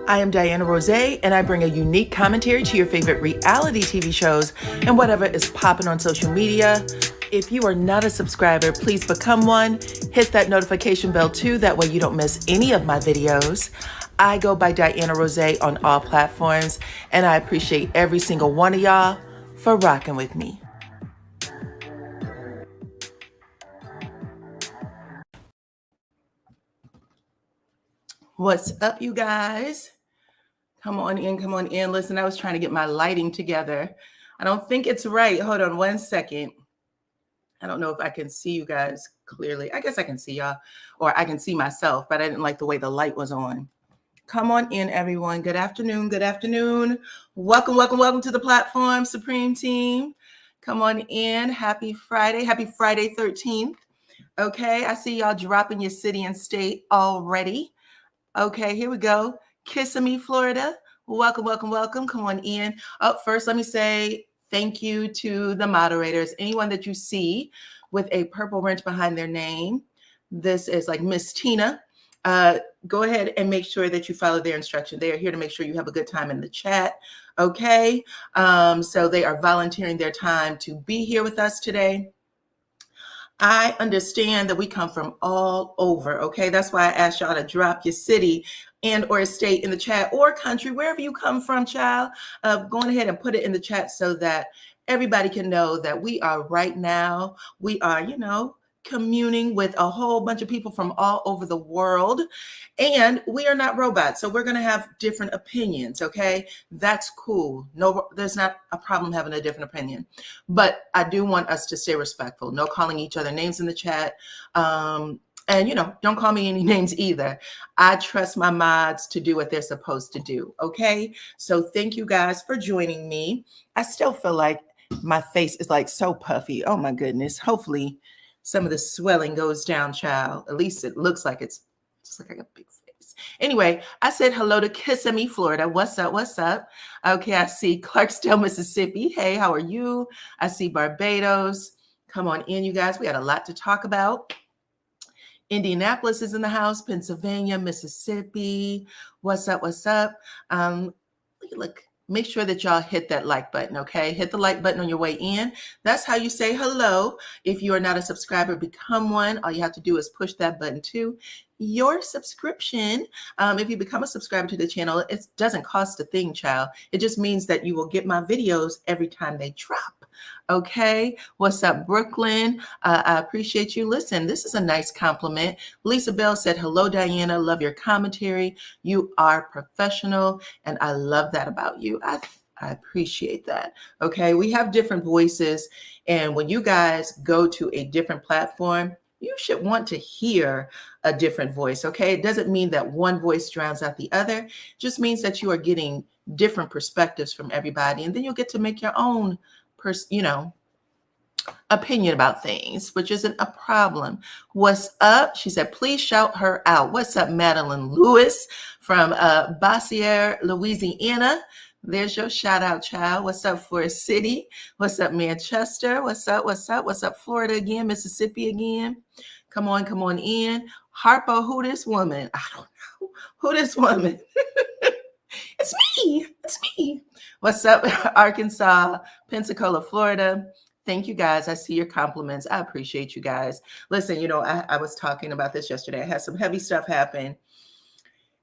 I am DYANAROZAY, and I bring a unique commentary to your favorite reality TV shows and whatever is popping on social media. If you are not a subscriber, please become one. Hit that notification bell too, that way you don't miss any of my videos. I go by DYANAROZAY on all platforms, and I appreciate every single one of y'all for rocking with me. What's up, you guys? Come on in, come on in. Listen, I was trying to get my lighting together. I don't think it's right. Hold on one second. I don't know if I can see you guys clearly. I guess I can see y'all, or I can see myself, but I didn't like the way the light was on. Come on in, everyone. Good afternoon. Good afternoon. Welcome, welcome, welcome to the platform, Supreme Team. Come on in. Happy Friday. Happy Friday 13th. Okay, I see y'all dropping your city and state already. Okay, here we go. Kissimmee, Florida. Welcome, welcome, welcome. Come on in. Up first, let me say thank you to the moderators. Anyone that you see with a purple wrench behind their name, this is like Miss Tina. Go ahead and make sure that you follow their instruction. They are here to make sure you have a good time in the chat. Okay, so they are volunteering their time to be here with us today. I understand that we come from all over, okay? That's why I asked y'all to drop your city and or state in the chat, or country, wherever you come from, child. Go ahead and put it in the chat so that everybody can know that we are right now, we are, communing with a whole bunch of people from all over the world, and we are not robots, so we're going to have different opinions. Okay, that's cool. No, there's not a problem having a different opinion, but I do want us to stay respectful. No calling each other names in the chat, and don't call me any names either. I trust my mods to do what they're supposed to do. Okay, so thank you guys for joining me. I still feel like my face is like so puffy. Oh my goodness. Hopefully some of the swelling goes down, child. At least it looks like it's just like I got a big face. Anyway, I said hello to Kissimmee, Florida. What's up? What's up? Okay, I see Clarksdale, Mississippi. Hey, how are you? I see Barbados. Come on in, you guys. We got a lot to talk about. Indianapolis is in the house. Pennsylvania, Mississippi. What's up? What's up? Look. Make sure that y'all hit that like button, okay? Hit the like button on your way in. That's how you say hello. If you are not a subscriber, become one. All you have to do is push that button to your subscription. If you become a subscriber to the channel, it doesn't cost a thing, child. It just means that you will get my videos every time they drop. Okay, what's up, Brooklyn? I appreciate you. Listen, this is a nice compliment. Lisa Bell said, hello, Diana. Love your commentary. You are professional, and I love that about you. I appreciate that. Okay, we have different voices, and when you guys go to a different platform, you should want to hear a different voice, okay? It doesn't mean that one voice drowns out the other. It just means that you are getting different perspectives from everybody, and then you'll get to make your own opinion about things, which isn't a problem. What's up? She said, please shout her out. What's up, Madeline Lewis from Bossier, Louisiana? There's your shout out, child. What's up, Forest City? What's up, Manchester? What's up? What's up? What's up, Florida again? Mississippi again? Come on in. Harpo, who this woman? I don't know. Who this woman? It's me. It's me. What's up, Arkansas, Pensacola, Florida? Thank you, guys. I see your compliments. I appreciate you guys. Listen, I was talking about this yesterday. I had some heavy stuff happen.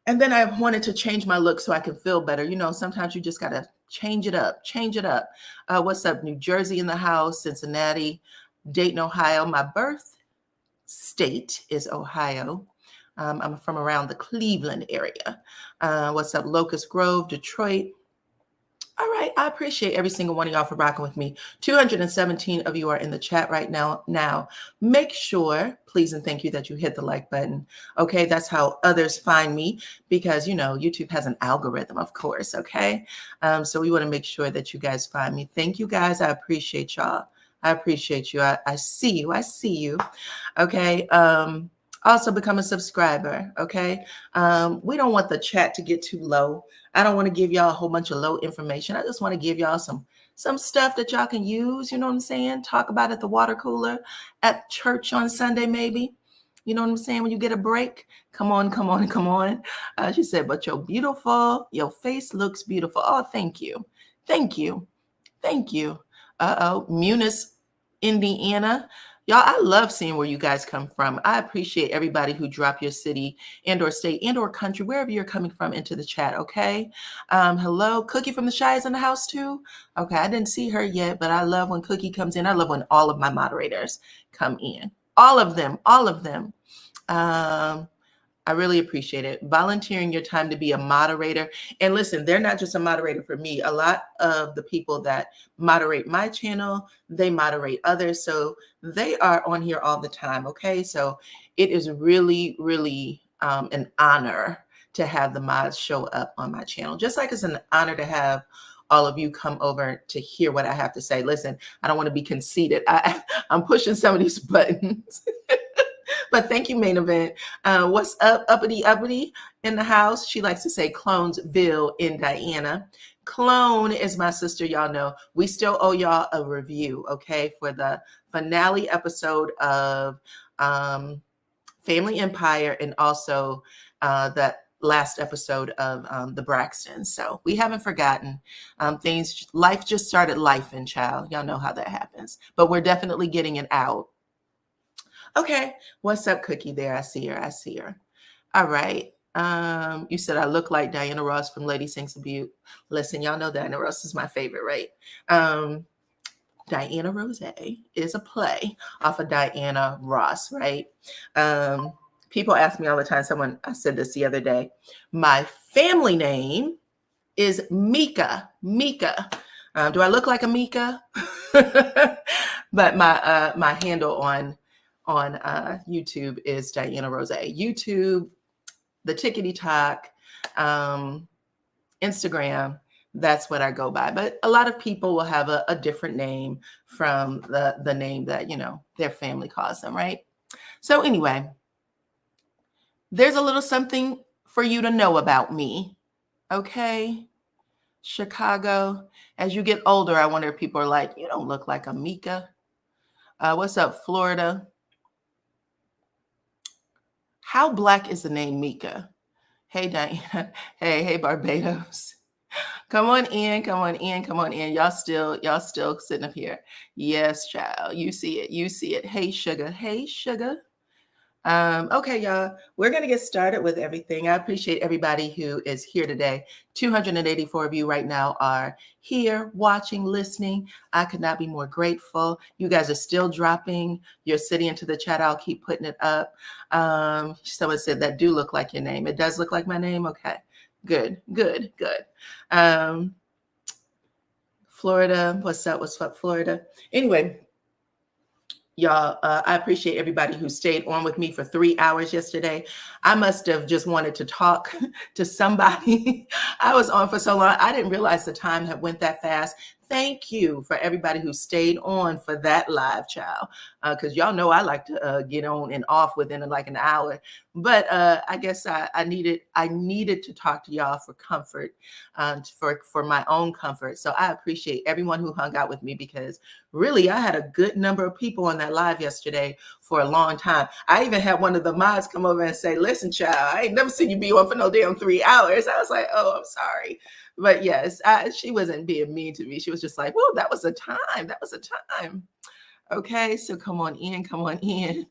And then I wanted to change my look so I can feel better. Sometimes you just got to change it up. What's up? New Jersey in the house, Cincinnati, Dayton, Ohio. My birth state is Ohio. I'm from around the Cleveland area. What's up? Locust Grove, Detroit. All right. I appreciate every single one of y'all for rocking with me. 217 of you are in the chat right now. Make sure, please and thank you, that you hit the like button. Okay. That's how others find me, because, YouTube has an algorithm, of course. Okay. So we want to make sure that you guys find me. Thank you, guys. I appreciate y'all. I appreciate you. I see you. I see you. Okay. Also become a subscriber, okay? We don't want the chat to get too low. I don't want to give y'all a whole bunch of low information. I just want to give y'all some stuff that y'all can use, you know what I'm saying? Talk about at the water cooler, at church on Sunday maybe. You know what I'm saying? When you get a break, come on, come on, come on. She said, but you're beautiful. Your face looks beautiful. Oh, thank you. Thank you. Thank you. Munis, Indiana. Y'all, I love seeing where you guys come from. I appreciate everybody who drop your city and or state and or country, wherever you're coming from, into the chat, okay? Hello, Cookie from the Shy is in the house too. Okay, I didn't see her yet, but I love when Cookie comes in. I love when all of my moderators come in. All of them, all of them. I really appreciate it. Volunteering your time to be a moderator. And listen, they're not just a moderator for me. A lot of the people that moderate my channel, they moderate others. So they are on here all the time. Okay. So it is really, really an honor to have the mods show up on my channel, just like it's an honor to have all of you come over to hear what I have to say. Listen, I don't want to be conceited. I'm pushing some of these buttons. But thank you, Main Event. What's up, uppity in the house? She likes to say Clonesville in Diana. Clone is my sister, y'all know. We still owe y'all a review, okay, for the finale episode of Family Empire and also the last episode of the Braxton. So we haven't forgotten life just started life in child. Y'all know how that happens, but we're definitely getting it out. Okay, what's up, Cookie? There, I see her. I see her. All right. You said I look like Diana Ross from Lady Sings a Beaut. Listen, y'all know Diana Ross is my favorite, right? DYANAROZAY is a play off of Diana Ross, right? People ask me all the time. I said this the other day. My family name is Mika. Mika. Do I look like a Mika? But my handle on YouTube is DYANAROZAY. YouTube, the Tickety Talk, Instagram, that's what I go by. But a lot of people will have a different name from the name that, you know, their family calls them, right? So anyway, there's a little something for you to know about me, okay? Chicago. As you get older, I wonder if people are like, you don't look like a Mika. What's up, Florida? How black is the name Mika? Hey, Diana. Hey, Barbados. Come on in, come on in, come on in. Y'all still sitting up here. Yes, child. You see it. You see it. Hey, sugar. Hey, sugar. Okay, y'all, we're going to get started with everything. I appreciate everybody who is here today. 284 of you right now are here watching, listening. I could not be more grateful. You guys are still dropping your city into the chat. I'll keep putting it up. Someone said that do look like your name. It does look like my name. Okay, good. Florida, what's up, Florida? Anyway, y'all, I appreciate everybody who stayed on with me for 3 hours yesterday. I must have just wanted to talk to somebody. I was on for so long. I didn't realize the time had went that fast. Thank you for everybody who stayed on for that live, child. Because y'all know I like to get on and off within like an hour. But I guess I needed to talk to y'all for comfort, for my own comfort. So I appreciate everyone who hung out with me, because really I had a good number of people on that live yesterday for a long time. I even had one of the mods come over and say, listen, child, I ain't never seen you be on for no damn 3 hours. I was like, oh, I'm sorry. But yes, she wasn't being mean to me. She was just like, well, that was a time. That was a time. Okay, so come on in, come on in.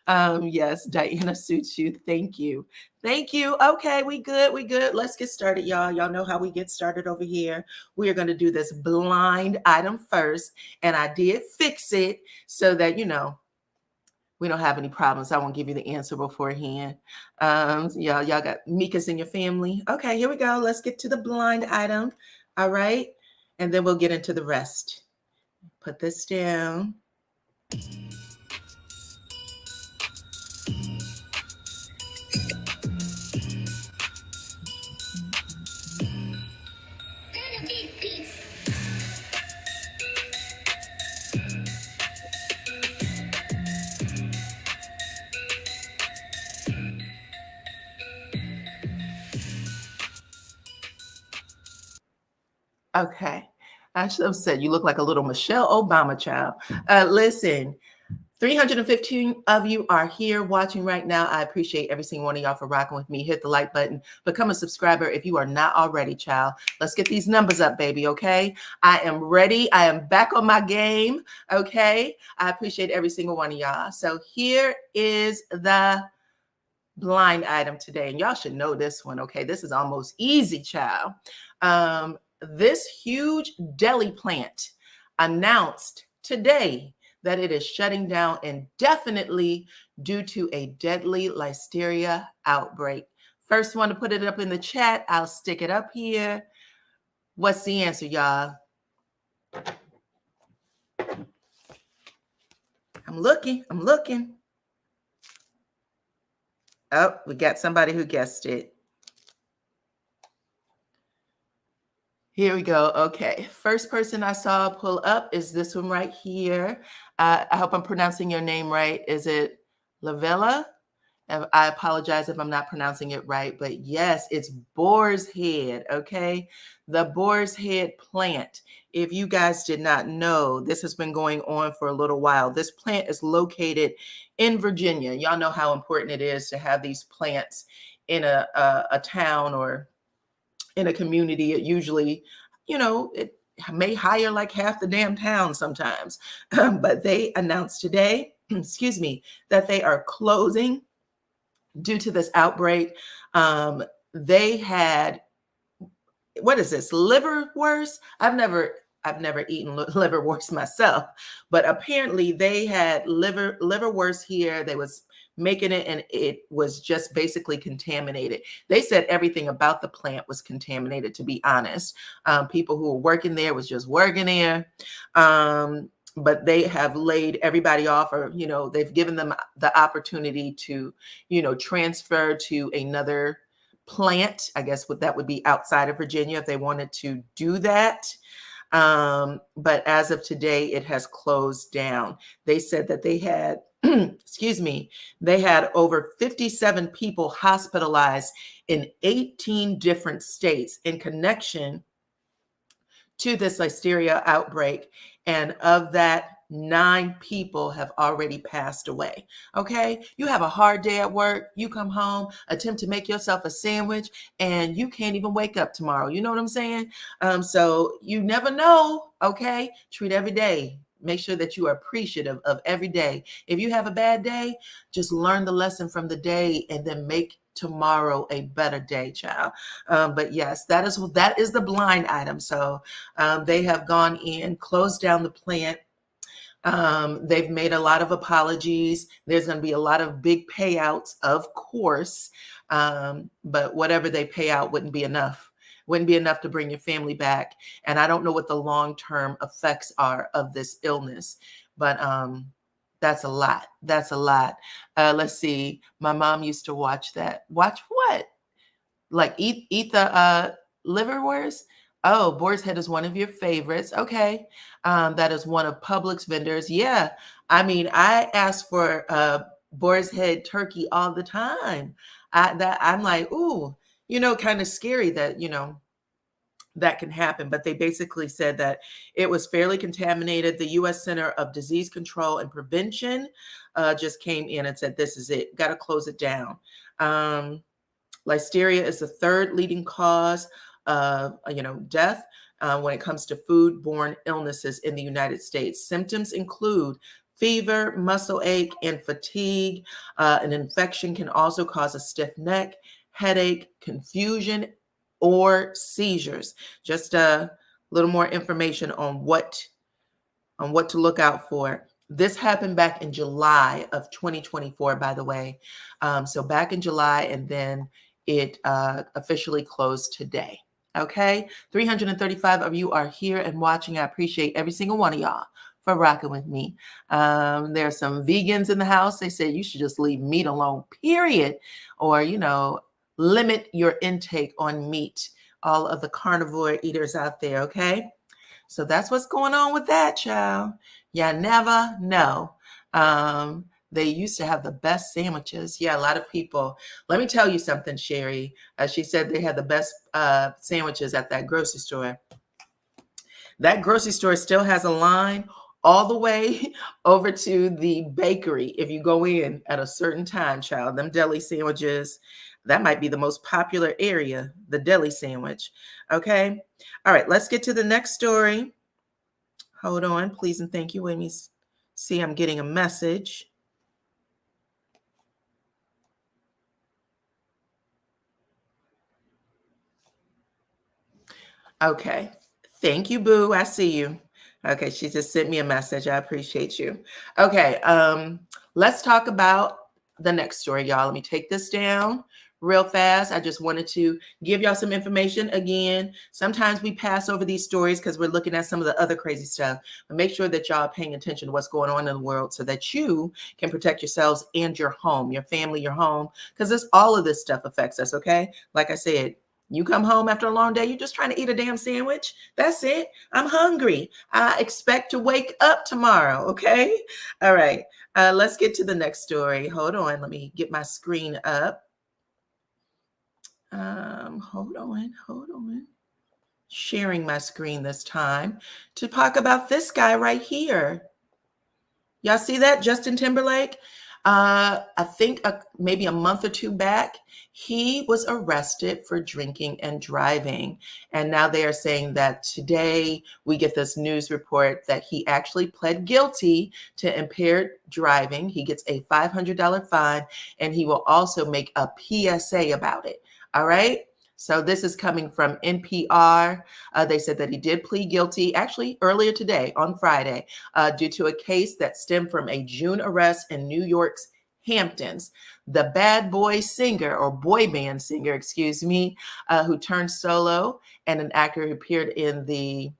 Yes, Diana suits you. Thank you. Thank you. Okay, we good. Let's get started, y'all. Y'all know how we get started over here. We are going to do this blind item first. And I did fix it so that, you know, we don't have any problems. I won't give you the answer beforehand. Y'all got Mika's in your family. Okay, here we go. Let's get to the blind item. All right. And then we'll get into the rest. Put this down. Okay. I should have said you look like a little Michelle Obama child. Listen, 315 of you are here watching right now. I appreciate every single one of y'all for rocking with me. Hit the like button, become a subscriber if you are not already, child. Let's get these numbers up, baby, okay? I am ready. I am back on my game, okay? I appreciate every single one of y'all. So here is the blind item today, and y'all should know this one, okay? This is almost easy, child. This huge deli plant announced today that it is shutting down indefinitely due to a deadly listeria outbreak. First one to put it up in the chat, I'll stick it up here. What's the answer, y'all? I'm looking. Oh, we got somebody who guessed it. Here we go. Okay. First person I saw pull up is this one right here. I hope I'm pronouncing your name right. Is it Lavella? I apologize if I'm not pronouncing it right, but yes, it's Boar's Head, okay? The Boar's Head plant. If you guys did not know, this has been going on for a little while. This plant is located in Virginia. Y'all know how important it is to have these plants in a town or in a community. It usually, it may hire like half the damn town sometimes. But they announced today, excuse me, that they are closing due to this outbreak. They had, what is this, liverwurst? I've never eaten liverwurst myself, but apparently they had liverwurst here. They was making it, and it was just basically contaminated. They said everything about the plant was contaminated, to be honest. People who were working there was just working there. But they have laid everybody off, or, they've given them the opportunity to, transfer to another plant. I guess that would be outside of Virginia if they wanted to do that. But as of today, it has closed down. They said that they had, excuse me, they had over 57 people hospitalized in 18 different states in connection to this listeria outbreak. And of that, 9 people have already passed away. Okay. You have a hard day at work. You come home, attempt to make yourself a sandwich, and you can't even wake up tomorrow. You know what I'm saying? So you never know. Okay. Treat every day. Make sure that you are appreciative of every day. If you have a bad day, just learn the lesson from the day and then make tomorrow a better day, child. But yes, that is the blind item. So they have gone in, closed down the plant. They've made a lot of apologies. There's going to be a lot of big payouts, of course. But whatever they pay out wouldn't be enough. Wouldn't be enough to bring your family back. And I don't know what the long-term effects are of this illness, but that's a lot. That's a lot. Let's see. My mom used to watch that. Watch what? Like eat the liverwurst? Oh, Boar's Head is one of your favorites. Okay. That is one of Publix vendors. Yeah. I mean, I ask for Boar's Head turkey all the time. I'm like, ooh, kind of scary that, that can happen. But they basically said that it was fairly contaminated. The U.S. Center of Disease Control and Prevention just came in and said, this is it. Got to close it down. Listeria is the third leading cause of, death when it comes to food-borne illnesses in the United States. Symptoms include fever, muscle ache, and fatigue. An infection can also cause a stiff neck, headache, confusion, or seizures. Just a little more information on what to look out for. This happened back in July of 2024, by the way. So back in July, and then it officially closed today. Okay, 335 of you are here and watching. I appreciate every single one of y'all for rocking with me. There are some vegans in the house. They say you should just leave meat alone, period. Or, limit your intake on meat. All of the carnivore eaters out there, okay? So that's what's going on with that, child. You never know. They used to have the best sandwiches. Yeah, a lot of people. Let me tell you something, Shari. She said they had the best sandwiches at that grocery store. That grocery store still has a line all the way over to the bakery. If you go in at a certain time, child, them deli sandwiches, that might be the most popular area, the deli sandwich. Okay. All right, let's get to the next story. Hold on, please and thank you. Let me see, I'm getting a message. Okay. Thank you, Boo. I see you. Okay, she just sent me a message. I appreciate you. Okay, let's talk about the next story, y'all. Let me take this down real fast. I just wanted to give y'all some information. Again, sometimes we pass over these stories because we're looking at some of the other crazy stuff, but make sure that y'all are paying attention to what's going on in the world so that you can protect yourselves and your home, your family, your home, because all of this stuff affects us, okay? Like I said, you come home after a long day, you're just trying to eat a damn sandwich. That's it. I'm hungry. I expect to wake up tomorrow. Okay. All right. Let's get to the next story. Hold on. Let me get my screen up. Hold on. Sharing my screen this time to talk about this guy right here. Y'all see that? Justin Timberlake? I think maybe a month or two back, he was arrested for drinking and driving. And now they are saying that today we get this news report that he actually pled guilty to impaired driving. He gets a $500 fine, and he will also make a PSA about it. All right. So this is coming from NPR. They said that he did plead guilty actually earlier today on Friday due to a case that stemmed from a June arrest in New York's Hamptons. The bad boy singer, or boy band singer, excuse me, who turned solo, and an actor who appeared in the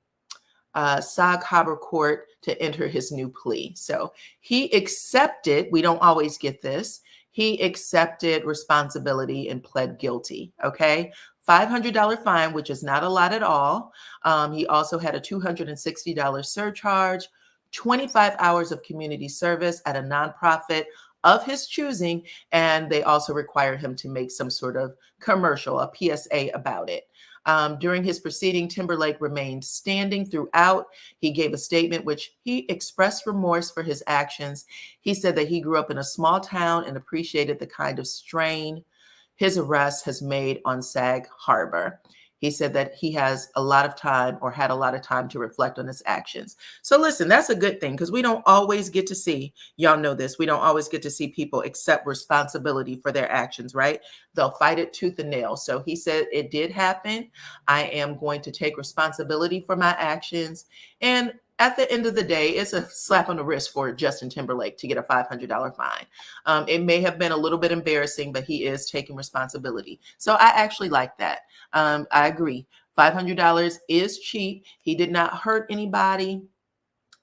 Sag Harbor court to enter his new plea. So he accepted, we don't always get this, he accepted responsibility and pled guilty, okay? $500 fine, which is not a lot at all. He also had a $260 surcharge, 25 hours of community service at a nonprofit of his choosing, and they also require him to make some sort of commercial, a PSA about it. During his proceeding, Timberlake remained standing throughout. He gave a statement which he expressed remorse for his actions. He said that he grew up in a small town and appreciated the kind of strain his arrest has made on Sag Harbor. He said that he has a lot of time, or had a lot of time, to reflect on his actions. So listen, that's a good thing, because we don't always get to see, y'all know this, we don't always get to see people accept responsibility for their actions, right? They'll fight it tooth and nail. So he said, it did happen. I am going to take responsibility for my actions. And at the end of the day, it's a slap on the wrist for Justin Timberlake to get a $500 fine. It may have been a little bit embarrassing, but he is taking responsibility. So I actually like that. I agree. $500 is cheap. He did not hurt anybody.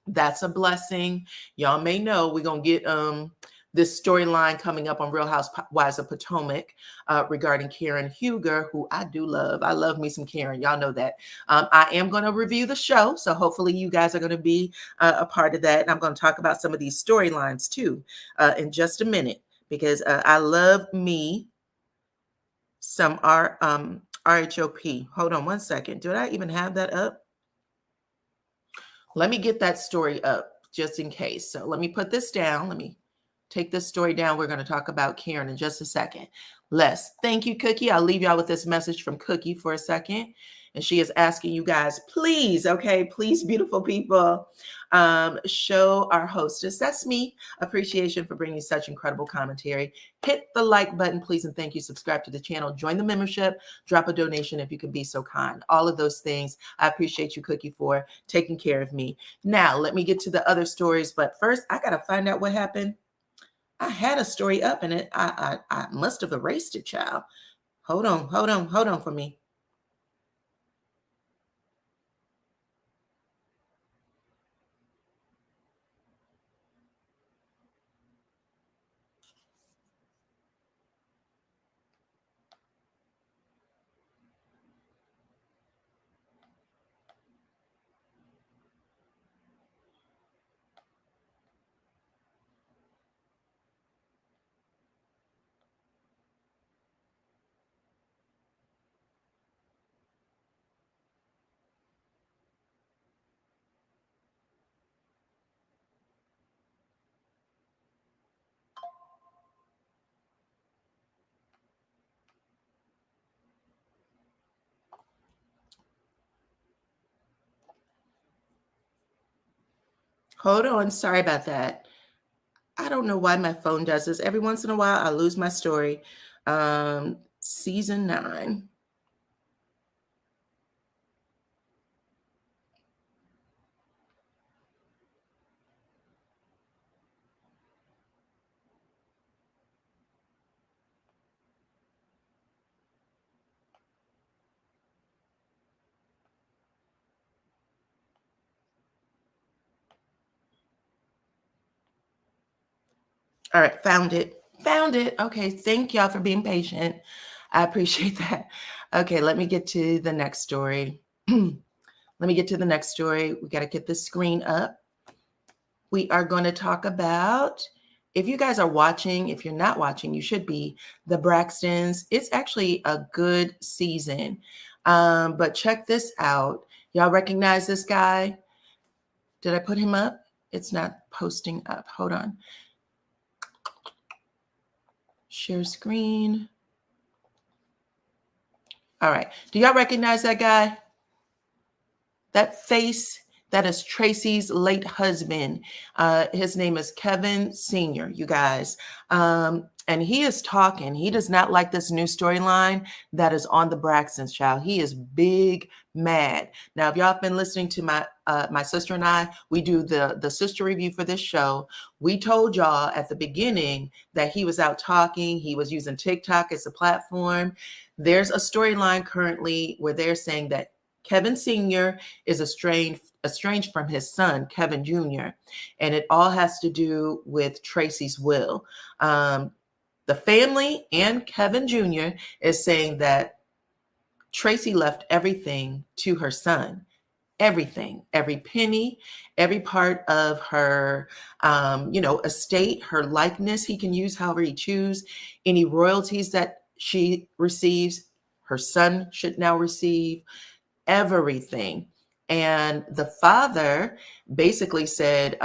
That's a blessing. Y'all may know we're going to get this storyline coming up on Real Housewives of Potomac regarding Karen Huger, who I do love. I love me some Karen. Y'all know that. I am going to review the show, so hopefully you guys are going to be a part of that. And I'm going to talk about some of these storylines too in just a minute, because I love me some RHOP. Hold on one second. Did I even have that up? Let me get that story up just in case. So let me put this down. Let me take this story down. We're going to talk about Karen in just a second. Thank you, Cookie. I'll leave y'all with this message from Cookie for a second. And she is asking you guys, please, okay, please, beautiful people, show our hostess, that's me, appreciation for bringing such incredible commentary. Hit the like button, please, and thank you. Subscribe to the channel, join the membership, drop a donation if you can be so kind. All of those things, I appreciate you, Cookie, for taking care of me. Now, let me get to the other stories, but first, I got to find out what happened. I had a story up and I must have erased it, child. Hold on for me. Hold on. Sorry about that. I don't know why my phone does this. Every once in a while, I lose my story. Season 9. All right, found it. Found it. Okay, thank y'all for being patient. I appreciate that. Okay, let me get to the next story. Let me get to the next story. We got to get the screen up. We are going to talk about, if you guys are watching, if you're not watching, you should be, the Braxtons. It's actually a good season. But check this out. Y'all recognize this guy? Did I put him up? It's not posting up. Hold on. Share screen. All right. Do y'all recognize that guy? That face? That is Tracy's late husband. His name is Kevin Sr., you guys. And he is talking. He does not like this new storyline that is on the Braxtons, child. He is big mad. Now, if y'all have been listening to my sister and I, we do the sister review for this show. We told y'all at the beginning that he was out talking. He was using TikTok as a platform. There's a storyline currently where they're saying that Kevin Sr. is estranged from his son, Kevin Jr., and it all has to do with Tracy's will. The family and Kevin Jr. is saying that Tracy left everything to her son. Everything, every penny, every part of her, estate, her likeness, he can use however he chooses. Any royalties that she receives, her son should now receive. Everything. And the father basically said,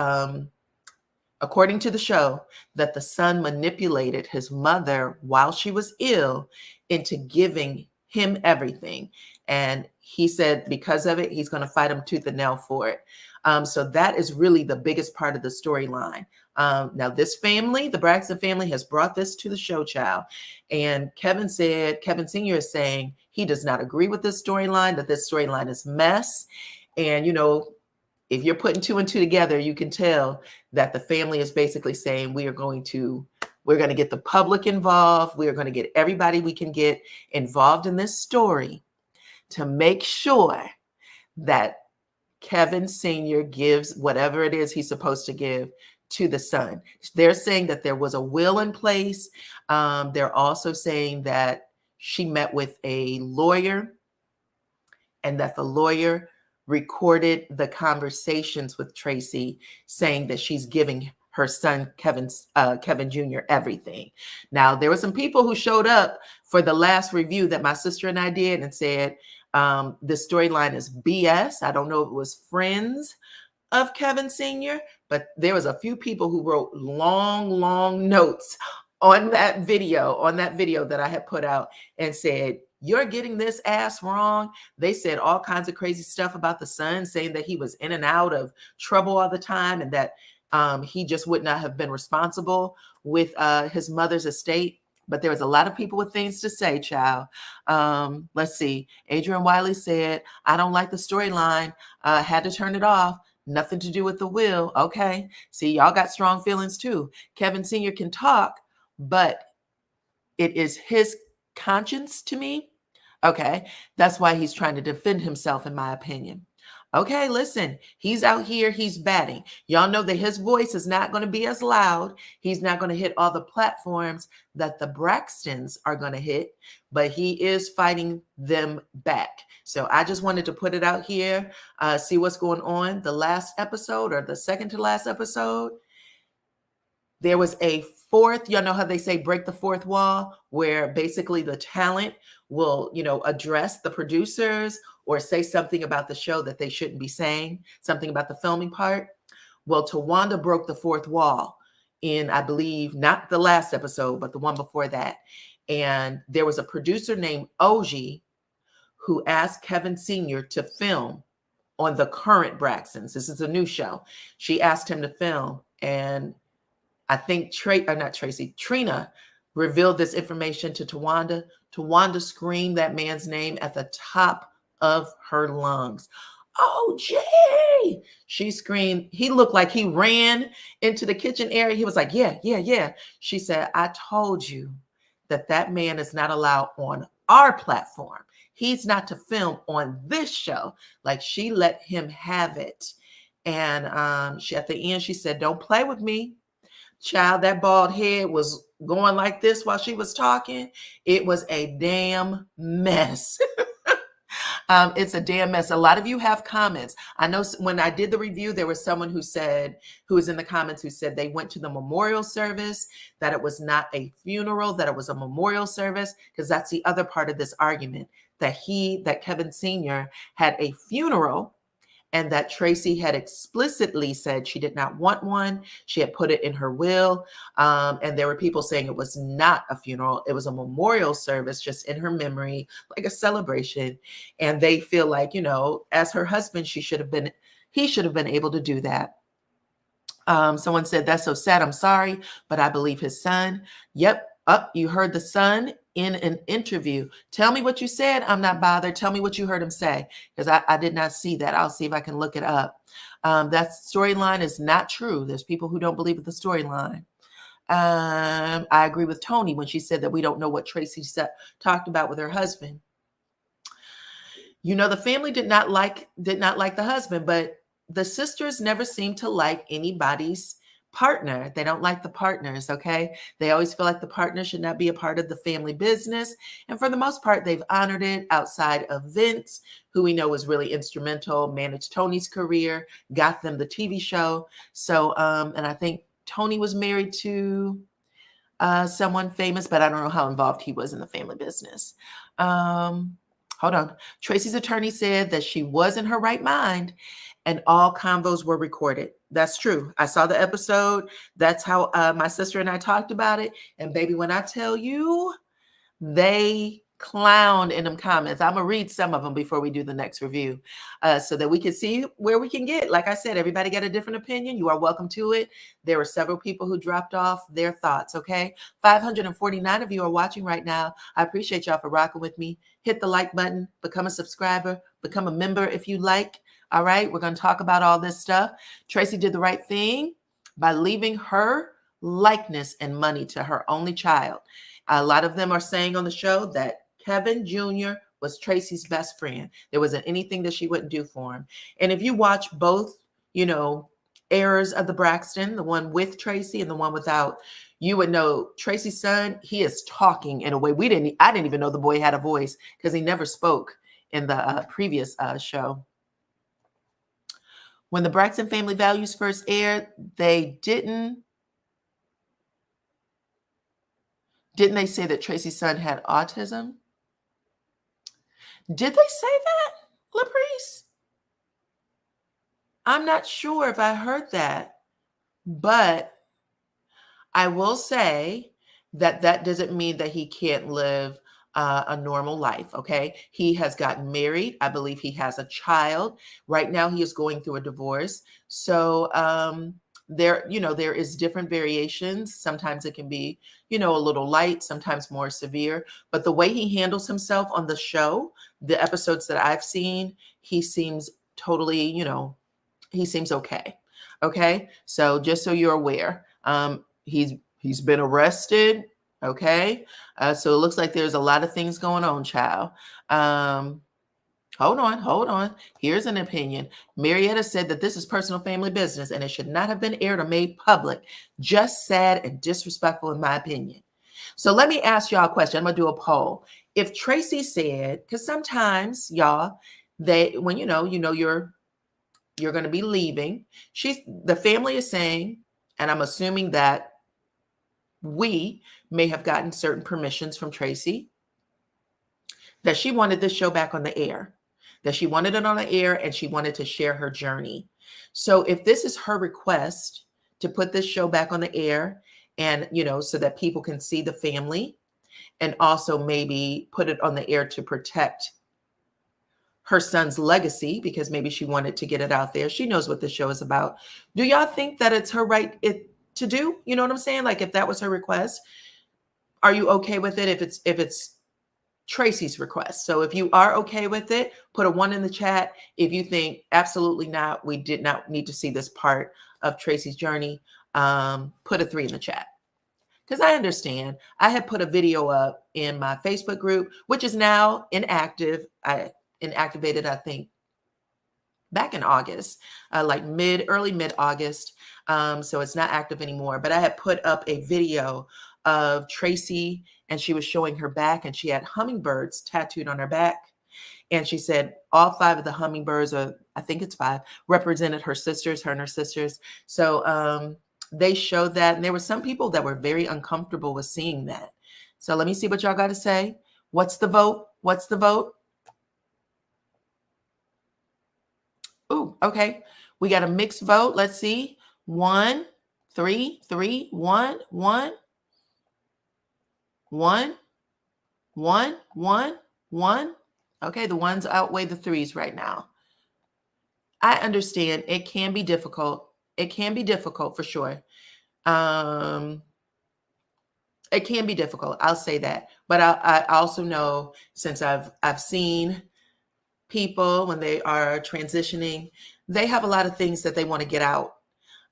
according to the show, that the son manipulated his mother while she was ill into giving him everything. And he said because of it, he's going to fight him tooth and nail for it. So that is really the biggest part of the storyline. Now, this family, the Braxton family, has brought this to the show, child. And Kevin Sr. is saying he does not agree with this storyline, that this storyline is mess. And, if you're putting 2 and 2 together, you can tell that the family is basically saying we're going to get the public involved. We are going to get everybody we can get involved in this story to make sure that Kevin Sr. gives whatever it is he's supposed to give to the son. They're saying that there was a will in place. They're also saying that she met with a lawyer and that the lawyer recorded the conversations with Tracy saying that she's giving her son, Kevin Jr., everything. Now, there were some people who showed up for the last review that my sister and I did and said, this storyline is BS. I don't know if it was friends of Kevin Sr., but there was a few people who wrote long notes on that video that I had put out and said, you're getting this ass wrong. They said all kinds of crazy stuff about the son, saying that he was in and out of trouble all the time and that he just would not have been responsible with his mother's estate. But there was a lot of people with things to say, child. Let's see. Adrian Wiley said, I don't like the storyline. Had to turn it off. Nothing to do with the will. Okay. See, y'all got strong feelings too. Kevin Sr. can talk, but it is his conscience to me. Okay. That's why he's trying to defend himself, in my opinion. Okay, listen, he's out here, he's batting. Y'all know that his voice is not going to be as loud. He's not going to hit all the platforms that the Braxtons are going to hit, but he is fighting them back. So I just wanted to put it out here, see what's going on. The last episode, or the second to last episode, there was a fourth, y'all know how they say break the fourth wall, where basically the talent will, address the producers or say something about the show that they shouldn't be saying, something about the filming part. Well, Tawanda broke the fourth wall in, I believe, not the last episode, but the one before that. And there was a producer named Oji who asked Kevin Sr. to film on the current Braxtons. This is a new show. She asked him to film, and I think Trina revealed this information to Tawanda. Tawanda screamed that man's name at the top of her lungs. Oh, Jay! She screamed. He looked like he ran into the kitchen area. He was like, yeah, yeah, yeah. She said, I told you that man is not allowed on our platform. He's not to film on this show. Like, she let him have it. And she, at the end, she said, don't play with me. Child, that bald head was going like this while she was talking. It was a damn mess. It's a damn mess. A lot of you have comments. I know when I did the review, there was someone who was in the comments who said they went to the memorial service, that it was not a funeral, that it was a memorial service, because that's the other part of this argument, that Kevin Sr. had a funeral, and that Tracy had explicitly said she did not want one. She had put it in her will. And there were people saying it was not a funeral. It was a memorial service just in her memory, like a celebration. And they feel like, as her husband, he should have been able to do that. Someone said, that's so sad. I'm sorry, but I believe his son. Yep. You heard the son in an interview. Tell me what you said. I'm not bothered. Tell me what you heard him say, because I did not see that. I'll see if I can look it up. That storyline is not true. There's people who don't believe in the storyline. I agree with Tony when she said that we don't know what Tracy talked about with her husband. The family did not like the husband, but the sisters never seemed to like anybody's partner. They don't like the partners, okay? They always feel like the partner should not be a part of the family business. And for the most part, they've honored it outside of Vince, who we know was really instrumental, managed Tony's career, got them the TV show. So, and I think Tony was married to someone famous, but I don't know how involved he was in the family business. Hold on. Tracy's attorney said that she was in her right mind and all convos were recorded. That's true. I saw the episode. That's how my sister and I talked about it. And baby, when I tell you, they clowned in them comments. I'm going to read some of them before we do the next review so that we can see where we can get. Like I said, everybody got a different opinion. You are welcome to it. There were several people who dropped off their thoughts, okay? 549 of you are watching right now. I appreciate y'all for rocking with me. Hit the like button, become a subscriber, become a member if you like. All right, we're going to talk about all this stuff. Tracy did the right thing by leaving her likeness and money to her only child. A lot of them are saying on the show that Kevin Jr. was Tracy's best friend. There wasn't anything that she wouldn't do for him. And if you watch both, eras of the Braxton, the one with Tracy and the one without, you would know Tracy's son, he is talking in a way I didn't even know the boy had a voice because he never spoke in the previous show. When the Braxton Family Values first aired, didn't they say that Tracy's son had autism? Did they say that, LaPrice? I'm not sure if I heard that, but I will say that doesn't mean that he can't live a normal life, okay? He has gotten married. I believe he has a child. Right now, he is going through a divorce. So there is different variations. Sometimes it can be, a little light, sometimes more severe. But the way he handles himself on the show, the episodes that I've seen, he seems totally, he seems okay. Okay. So just so you're aware, he's been arrested. Okay. So it looks like there's a lot of things going on, child. Hold on. Here's an opinion. Marietta said that this is personal family business and it should not have been aired or made public. Just sad and disrespectful in my opinion. So let me ask y'all a question. I'm going to do a poll. If Tracy said, because sometimes y'all, when you're going to be leaving, the family is saying, and I'm assuming that we may have gotten certain permissions from Tracy, that she wanted this show back on the air, that she wanted it on the air and she wanted to share her journey. So if this is her request to put this show back on the air and, so that people can see the family and also maybe put it on the air to protect her son's legacy because maybe she wanted to get it out there. She knows what the show is about. Do y'all think that it's her right to do? You know what I'm saying? Like if that was her request, are you okay with it if it's Tracy's request? So if you are okay with it, put a 1 in the chat. If you think absolutely not, we did not need to see this part of Tracy's journey, put a 3 in the chat. Because I understand. I had put a video up in my Facebook group, which is now inactive. I inactivated, I think, back in August, like early mid-August. So it's not active anymore. But I had put up a video of Tracy, and she was showing her back, and she had hummingbirds tattooed on her back. And she said all 5 of the hummingbirds, or I think it's 5, represented her sisters, her and her sisters. So they showed that, and there were some people that were very uncomfortable with seeing that. So let me see what y'all got to say. What's the vote? What's the vote? Ooh, okay. We got a mixed vote. Let's see. 1, 3, 3, 1, 1, 1, 1, 1, 1. Okay, the 1s outweigh the 3s right now. I understand it can be difficult. It can be difficult for sure. It can be difficult. I'll say that. But I also know, since I've seen people when they are transitioning, they have a lot of things that they want to get out,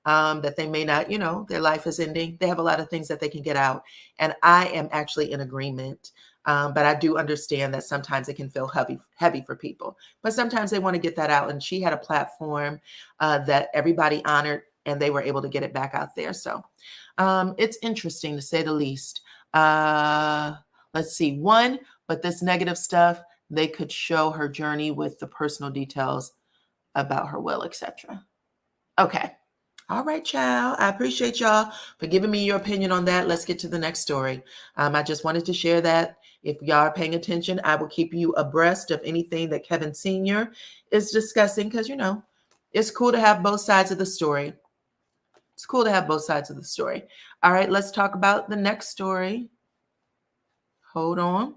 that they may not, their life is ending. They have a lot of things that they can get out. And I am actually in agreement. But I do understand that sometimes it can feel heavy for people. But sometimes they want to get that out. And she had a platform that everybody honored, and they were able to get it back out there. So it's interesting, to say the least. Let's see. 1, but this negative stuff, they could show her journey with the personal details about her will, etc. Okay. All right, child. I appreciate y'all for giving me your opinion on that. Let's get to the next story. I just wanted to share that. If y'all are paying attention, I will keep you abreast of anything that Kevin Sr. is discussing, because, it's cool to have both sides of the story. It's cool to have both sides of the story. All right, let's talk about the next story. Hold on.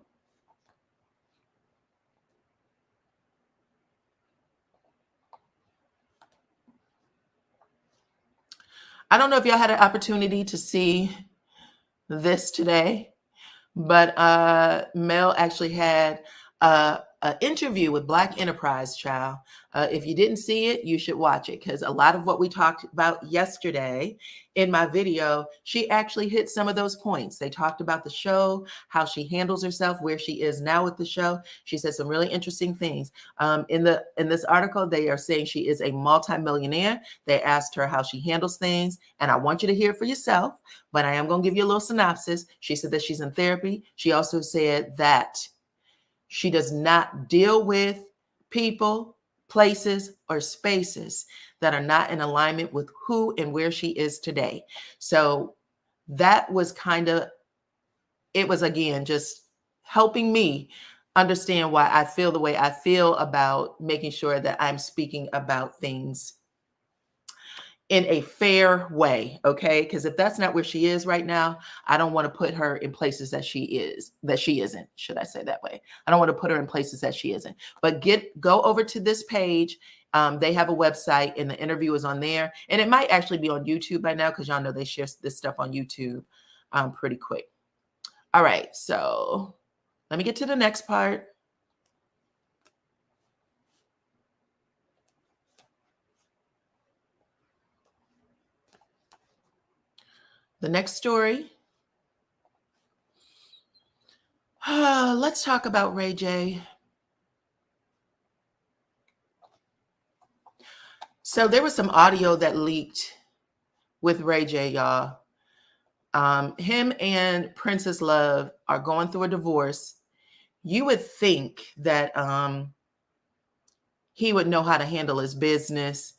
I don't know if y'all had an opportunity to see this today, but Mel actually had an interview with Black Enterprise, child. If you didn't see it, you should watch it, because a lot of what we talked about yesterday in my video, she actually hit some of those points. They talked about the show, how she handles herself, where she is now with the show. She said some really interesting things. In this article, they are saying she is a multimillionaire. They asked her how she handles things, and I want you to hear it for yourself, but I am going to give you a little synopsis. She said that she's in therapy. She also said that she does not deal with people, places, or spaces that are not in alignment with who and where she is today. So that was it was, again, just helping me understand why I feel the way I feel about making sure that I'm speaking about things in a fair way, okay? Because if that's not where she is right now, I don't want to put her in places that she isn't, should I say that way? I don't want to put her in places that she isn't. But go over to this page. They have a website, and the interview is on there. And it might actually be on YouTube by now, because y'all know they share this stuff on YouTube pretty quick. All right, so let me get to the next part. The next story. Let's talk about Ray J. So there was some audio that leaked with Ray J, y'all. Him and Princess Love are going through a divorce. You would think that he would know how to handle his business,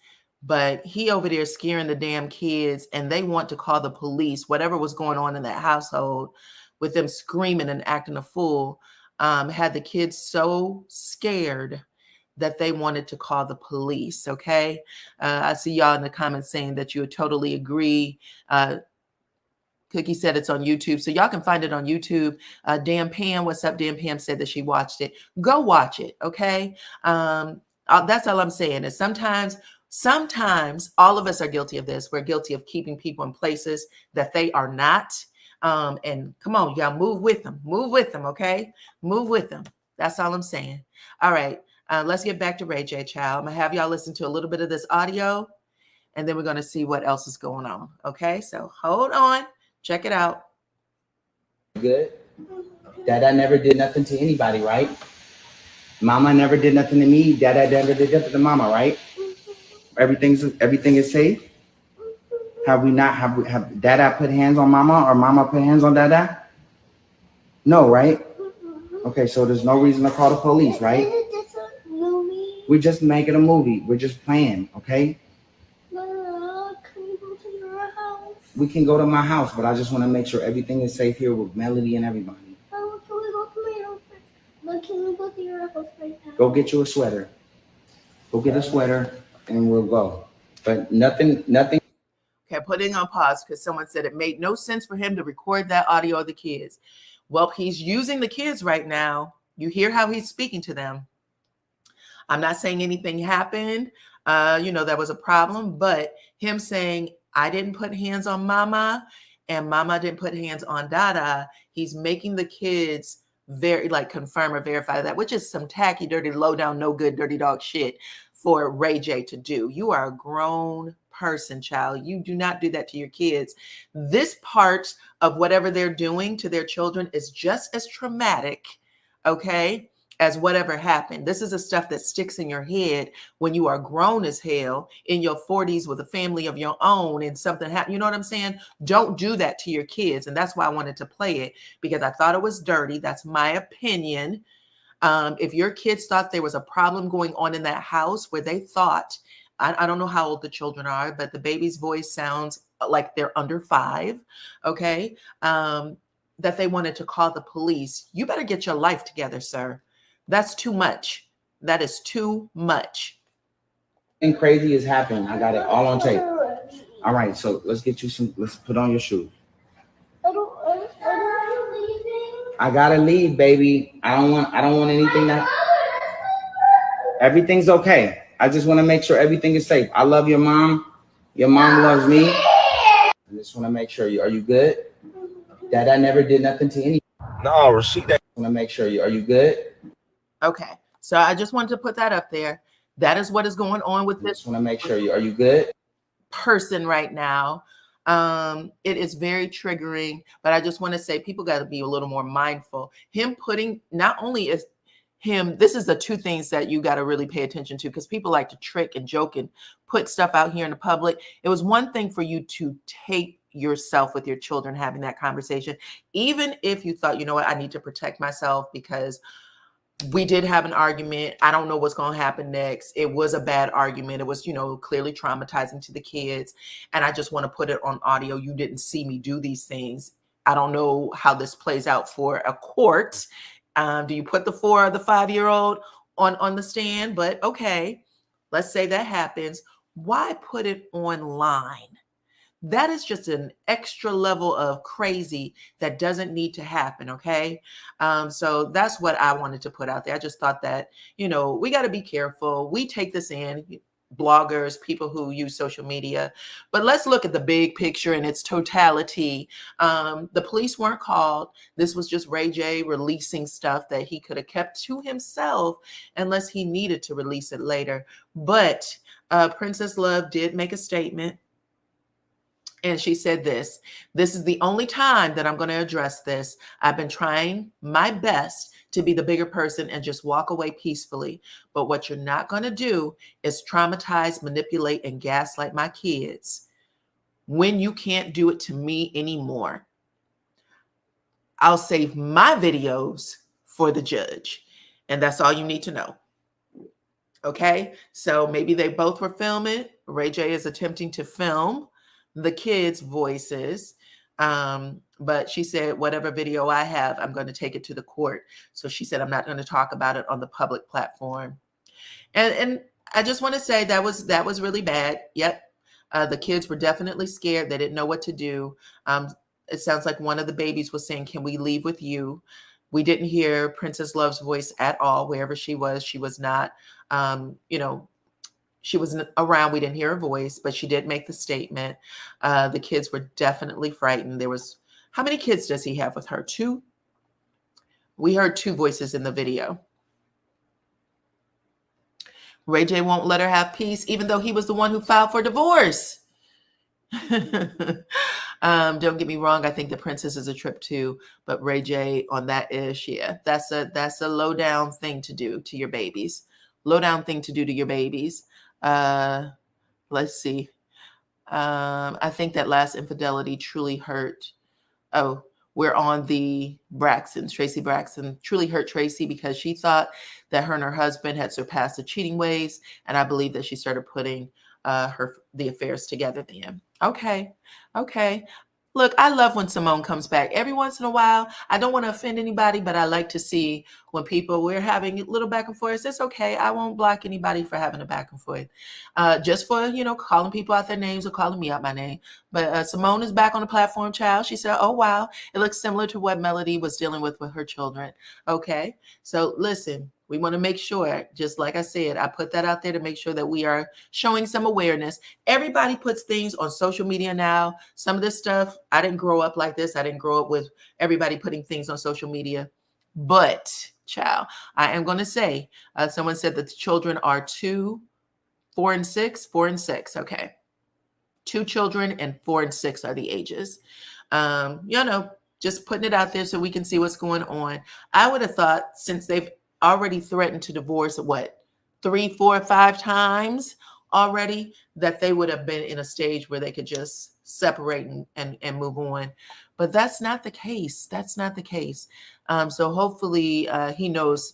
but he over there scaring the damn kids, and they want to call the police. Whatever was going on in that household with them screaming and acting a fool had the kids so scared that they wanted to call the police. Okay. I see y'all in the comments saying that you would totally agree. Cookie said it's on YouTube, so y'all can find it on YouTube. Dan Pam, what's up? Dan Pam said that she watched it. Go watch it, okay? That's all I'm saying is sometimes all of us are guilty of this. We're guilty of keeping people in places that they are not. And come on, y'all, move with them, okay? Move with them. That's all I'm saying. All right, let's get back to Ray J, child. I'm gonna have y'all listen to a little bit of this audio, and then we're gonna see what else is going on, okay? So hold on, check it out. Good. Dada never did nothing to anybody, right? Mama never did nothing to me. Dada never did nothing to mama, right? Everything is safe. Have Dada put hands on mama or mama put hands on Dada? No, right? Okay, so there's no reason to call the police, right? We're just making a movie. We're just playing, okay? Can we go to your house? We can go to my house, but I just want to make sure everything is safe here with Melody and everybody. Can we go to my house first? But can we go to your house right now? Go get you a sweater. Go get a sweater and we'll go. But nothing. Okay, putting on pause because someone said it made no sense for him to record that audio of the kids. Well, he's using the kids right now. You hear how he's speaking to them. I'm not saying anything happened. There was a problem, but him saying, I didn't put hands on mama and mama didn't put hands on Dada. He's making the kids very confirm or verify that, which is some tacky, dirty, low down, no good, dirty dog shit for Ray J to do. You are a grown person, child. You do not do that to your kids. This part of whatever they're doing to their children is just as traumatic, okay, as whatever happened. This is the stuff that sticks in your head when you are grown as hell in your 40s with a family of your own and something happened. You know what I'm saying? Don't do that to your kids. And that's why I wanted to play it, because I thought it was dirty. That's my opinion. If your kids thought there was a problem going on in that house where they thought, I don't know how old the children are, but the baby's voice sounds like they're under 5, okay, that they wanted to call the police, you better get your life together, sir. That's too much. That is too much. And crazy is happening. I got it all on tape. All right, so let's put on your shoes. I gotta leave, baby. I don't want anything that. Everything's okay. I just want to make sure everything is safe. I love your mom. Your mom loves me. I just want to make sure are you good? Dada never did nothing to anybody. No, Rashid. I want to make sure are you good? Okay, so I just wanted to put that up there. That is what is going on with this. I just want to make sure are you good? Person right now. It is very triggering, but I just want to say people got to be a little more mindful. Him putting, not only is him, this is the two things that you got to really pay attention to, because people like to trick and joke and put stuff out here in the public. It was one thing for you to tape yourself with your children having that conversation, even if you thought, you know what, I need to protect myself because we did have an argument. I don't know what's going to happen next. It was a bad argument. It was, clearly traumatizing to the kids. And I just want to put it on audio. You didn't see me do these things. I don't know how this plays out for a court. Do you put the 4 or the 5-year-old on the stand? But okay, let's say that happens. Why put it online? That is just an extra level of crazy that doesn't need to happen, okay? So that's what I wanted to put out there. I just thought that, we got to be careful. We take this in, bloggers, people who use social media, but let's look at the big picture in its totality. The police weren't called. This was just Ray J releasing stuff that he could have kept to himself unless he needed to release it later. But Princess Love did make a statement. And she said this is the only time that I'm going to address this. I've been trying my best to be the bigger person and just walk away peacefully. But what you're not going to do is traumatize, manipulate, and gaslight my kids when you can't do it to me anymore. I'll save my videos for the judge. And that's all you need to know. Okay, so maybe they both were filming. Ray J is attempting to film the kids' voices. But she said, whatever video I have, I'm going to take it to the court. So she said, I'm not going to talk about it on the public platform. And I just want to say that was really bad. Yep. The kids were definitely scared. They didn't know what to do. It sounds like one of the babies was saying, "Can we leave with you?" We didn't hear Princess Love's voice at all. Wherever she was not, she wasn't around. We didn't hear her voice, but she did make the statement. The kids were definitely frightened. How many kids does he have with her? 2? We heard 2 voices in the video. Ray J won't let her have peace, even though he was the one who filed for divorce. Don't get me wrong. I think the princess is a trip too, but Ray J on that ish. Yeah, that's a low down thing to do to your babies. Low down thing to do to your babies. Let's see. I think that last infidelity truly hurt. Oh, we're on the Braxtons. Tracy Braxton truly hurt Tracy because she thought that her and her husband had surpassed the cheating ways. And I believe that she started putting the affairs together then. Okay. Look, I love when Simone comes back. Every once in a while, I don't want to offend anybody, but I like to see when we're having a little back and forth. It's okay. I won't block anybody for having a back and forth. Just for, calling people out their names or calling me out my name. But Simone is back on the platform, child. She said, oh, wow. It looks similar to what Melody was dealing with her children. Okay. So listen, we want to make sure, just like I said, I put that out there to make sure that we are showing some awareness. Everybody puts things on social media now. Some of this stuff, I didn't grow up like this. I didn't grow up with everybody putting things on social media. But, child, I am going to say, someone said that the children are 2, 4, and 6. 4 and 6. Okay. 2 children and 4 and 6 are the ages. Just putting it out there so we can see what's going on. I would have thought since they've already threatened to divorce 3, 4, 5 times already, that they would have been in a stage where they could just separate and move on. But that's not the case. That's not the case. So hopefully he knows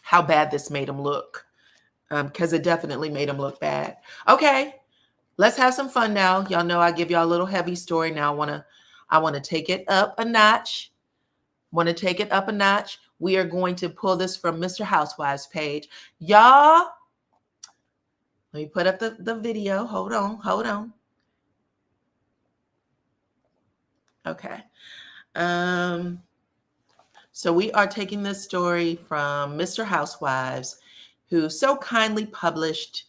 how bad this made him look, because it definitely made him look bad. Okay, let's have some fun now. Y'all know I give y'all a little heavy story. Now I want to take it up a notch. We are going to pull this from Mr. Housewives page. Y'all, let me put up the video. Hold on. Okay. So we are taking this story from Mr. Housewives, who so kindly published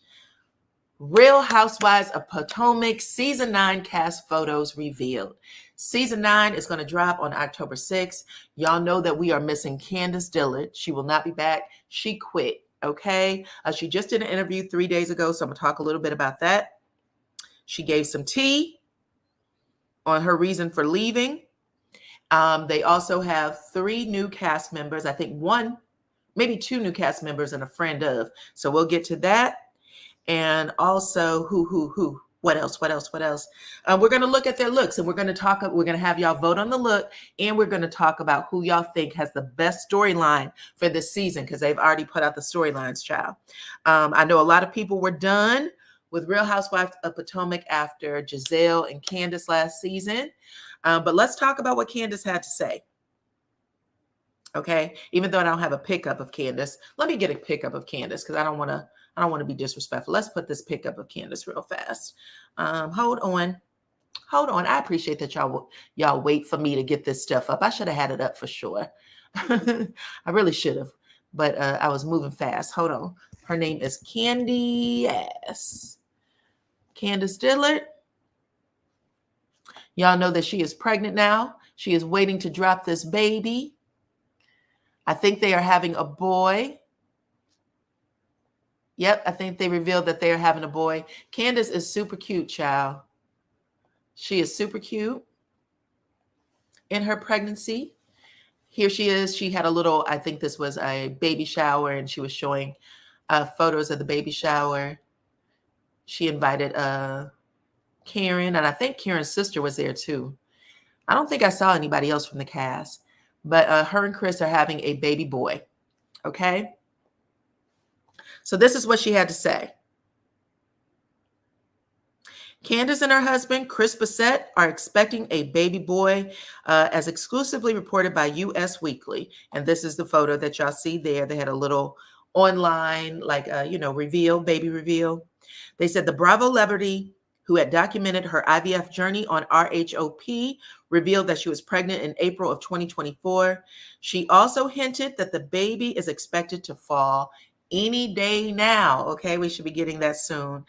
Real Housewives of Potomac Season 9 cast photos revealed. Season 9 is going to drop on October 6th. Y'all know that we are missing Candace Dillard. She will not be back. She quit, okay? She just did an interview 3 days ago, so I'm going to talk a little bit about that. She gave some tea on her reason for leaving. They also have 3 new cast members. I think 1, maybe 2 new cast members and a friend of. So we'll get to that. And also, what else? We're going to look at their looks, and we're going to have y'all vote on the look, and we're going to talk about who y'all think has the best storyline for this season, because they've already put out the storylines, child. I know a lot of people were done with Real Housewives of Potomac after Giselle and Candace last season. But let's talk about what Candace had to say. Okay, even though I don't have a pickup of Candace, let me get a pickup of Candace, because I don't want to be disrespectful. Let's put this pickup of Candace real fast. Hold on. I appreciate that y'all wait for me to get this stuff up. I should have had it up for sure. I really should have, but I was moving fast. Hold on. Her name is Candace Dillard. Y'all know that she is pregnant now. She is waiting to drop this baby. I think they are having a boy. Yep, I think they revealed that they are having a boy. Candace is super cute, child. She is super cute in her pregnancy. Here she is. She had I think this was a baby shower, and she was showing photos of the baby shower. She invited Karen, and I think Karen's sister was there too. I don't think I saw anybody else from the cast, but her and Chris are having a baby boy. Okay. So this is what she had to say. Candace and her husband, Chris Bissett, are expecting a baby boy, as exclusively reported by US Weekly. And this is the photo that y'all see there. They had a little online, baby reveal. They said the Bravo celebrity who had documented her IVF journey on RHOP, revealed that she was pregnant in April of 2024. She also hinted that the baby is expected to fall any day now. Okay, we should be getting that soon.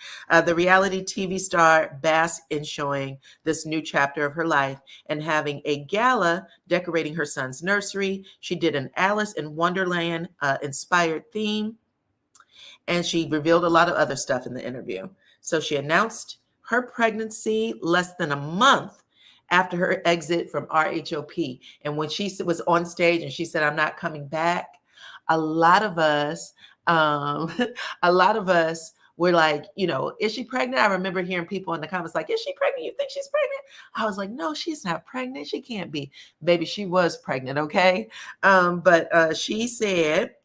The reality TV star basked in showing this new chapter of her life and having a gala decorating her son's nursery. She did an Alice in Wonderland inspired theme, and she revealed a lot of other stuff in the interview. So she announced her pregnancy less than a month after her exit from RHOP. And when she was on stage and she said, "I'm not coming back," a lot of us, a lot of us were like, is she pregnant? I remember hearing people in the comments like, "Is she pregnant? You think she's pregnant?" I was like, "No, she's not pregnant. She can't be." Baby, she was pregnant, okay? But she said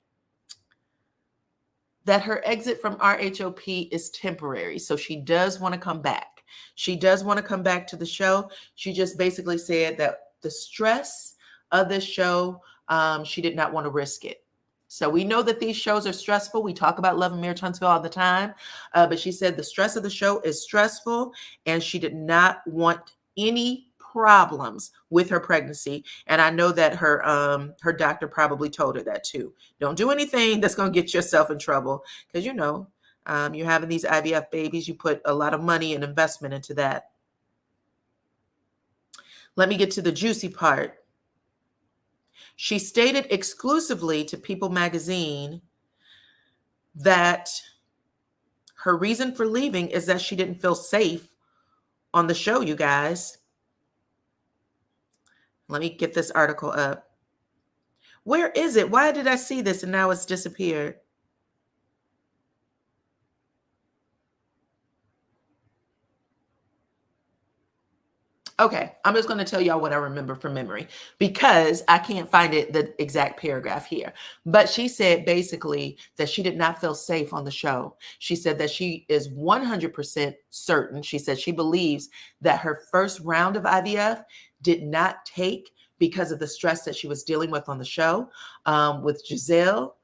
that her exit from RHOP is temporary. So she does want to come back. She does want to come back to the show. She just basically said that the stress of this show, she did not want to risk it. So we know that these shows are stressful. We talk about Love and Marriage Huntsville all the time. But she said the stress of the show is stressful, and she did not want any problems with her pregnancy. And I know that her doctor probably told her that too. Don't do anything that's going to get yourself in trouble, because you're having these IVF babies. You put a lot of money and investment into that. Let me get to the juicy part. She stated exclusively to People magazine that her reason for leaving is that she didn't feel safe on the show, you guys. Let me get this article up. Where is it? Why did I see this and now it's disappeared? Okay, I'm just going to tell y'all what I remember from memory because I can't find it, the exact paragraph here. But she said basically that she did not feel safe on the show. She said that she is 100% certain. She said she believes that her first round of IVF did not take because of the stress that she was dealing with on the show, with Giselle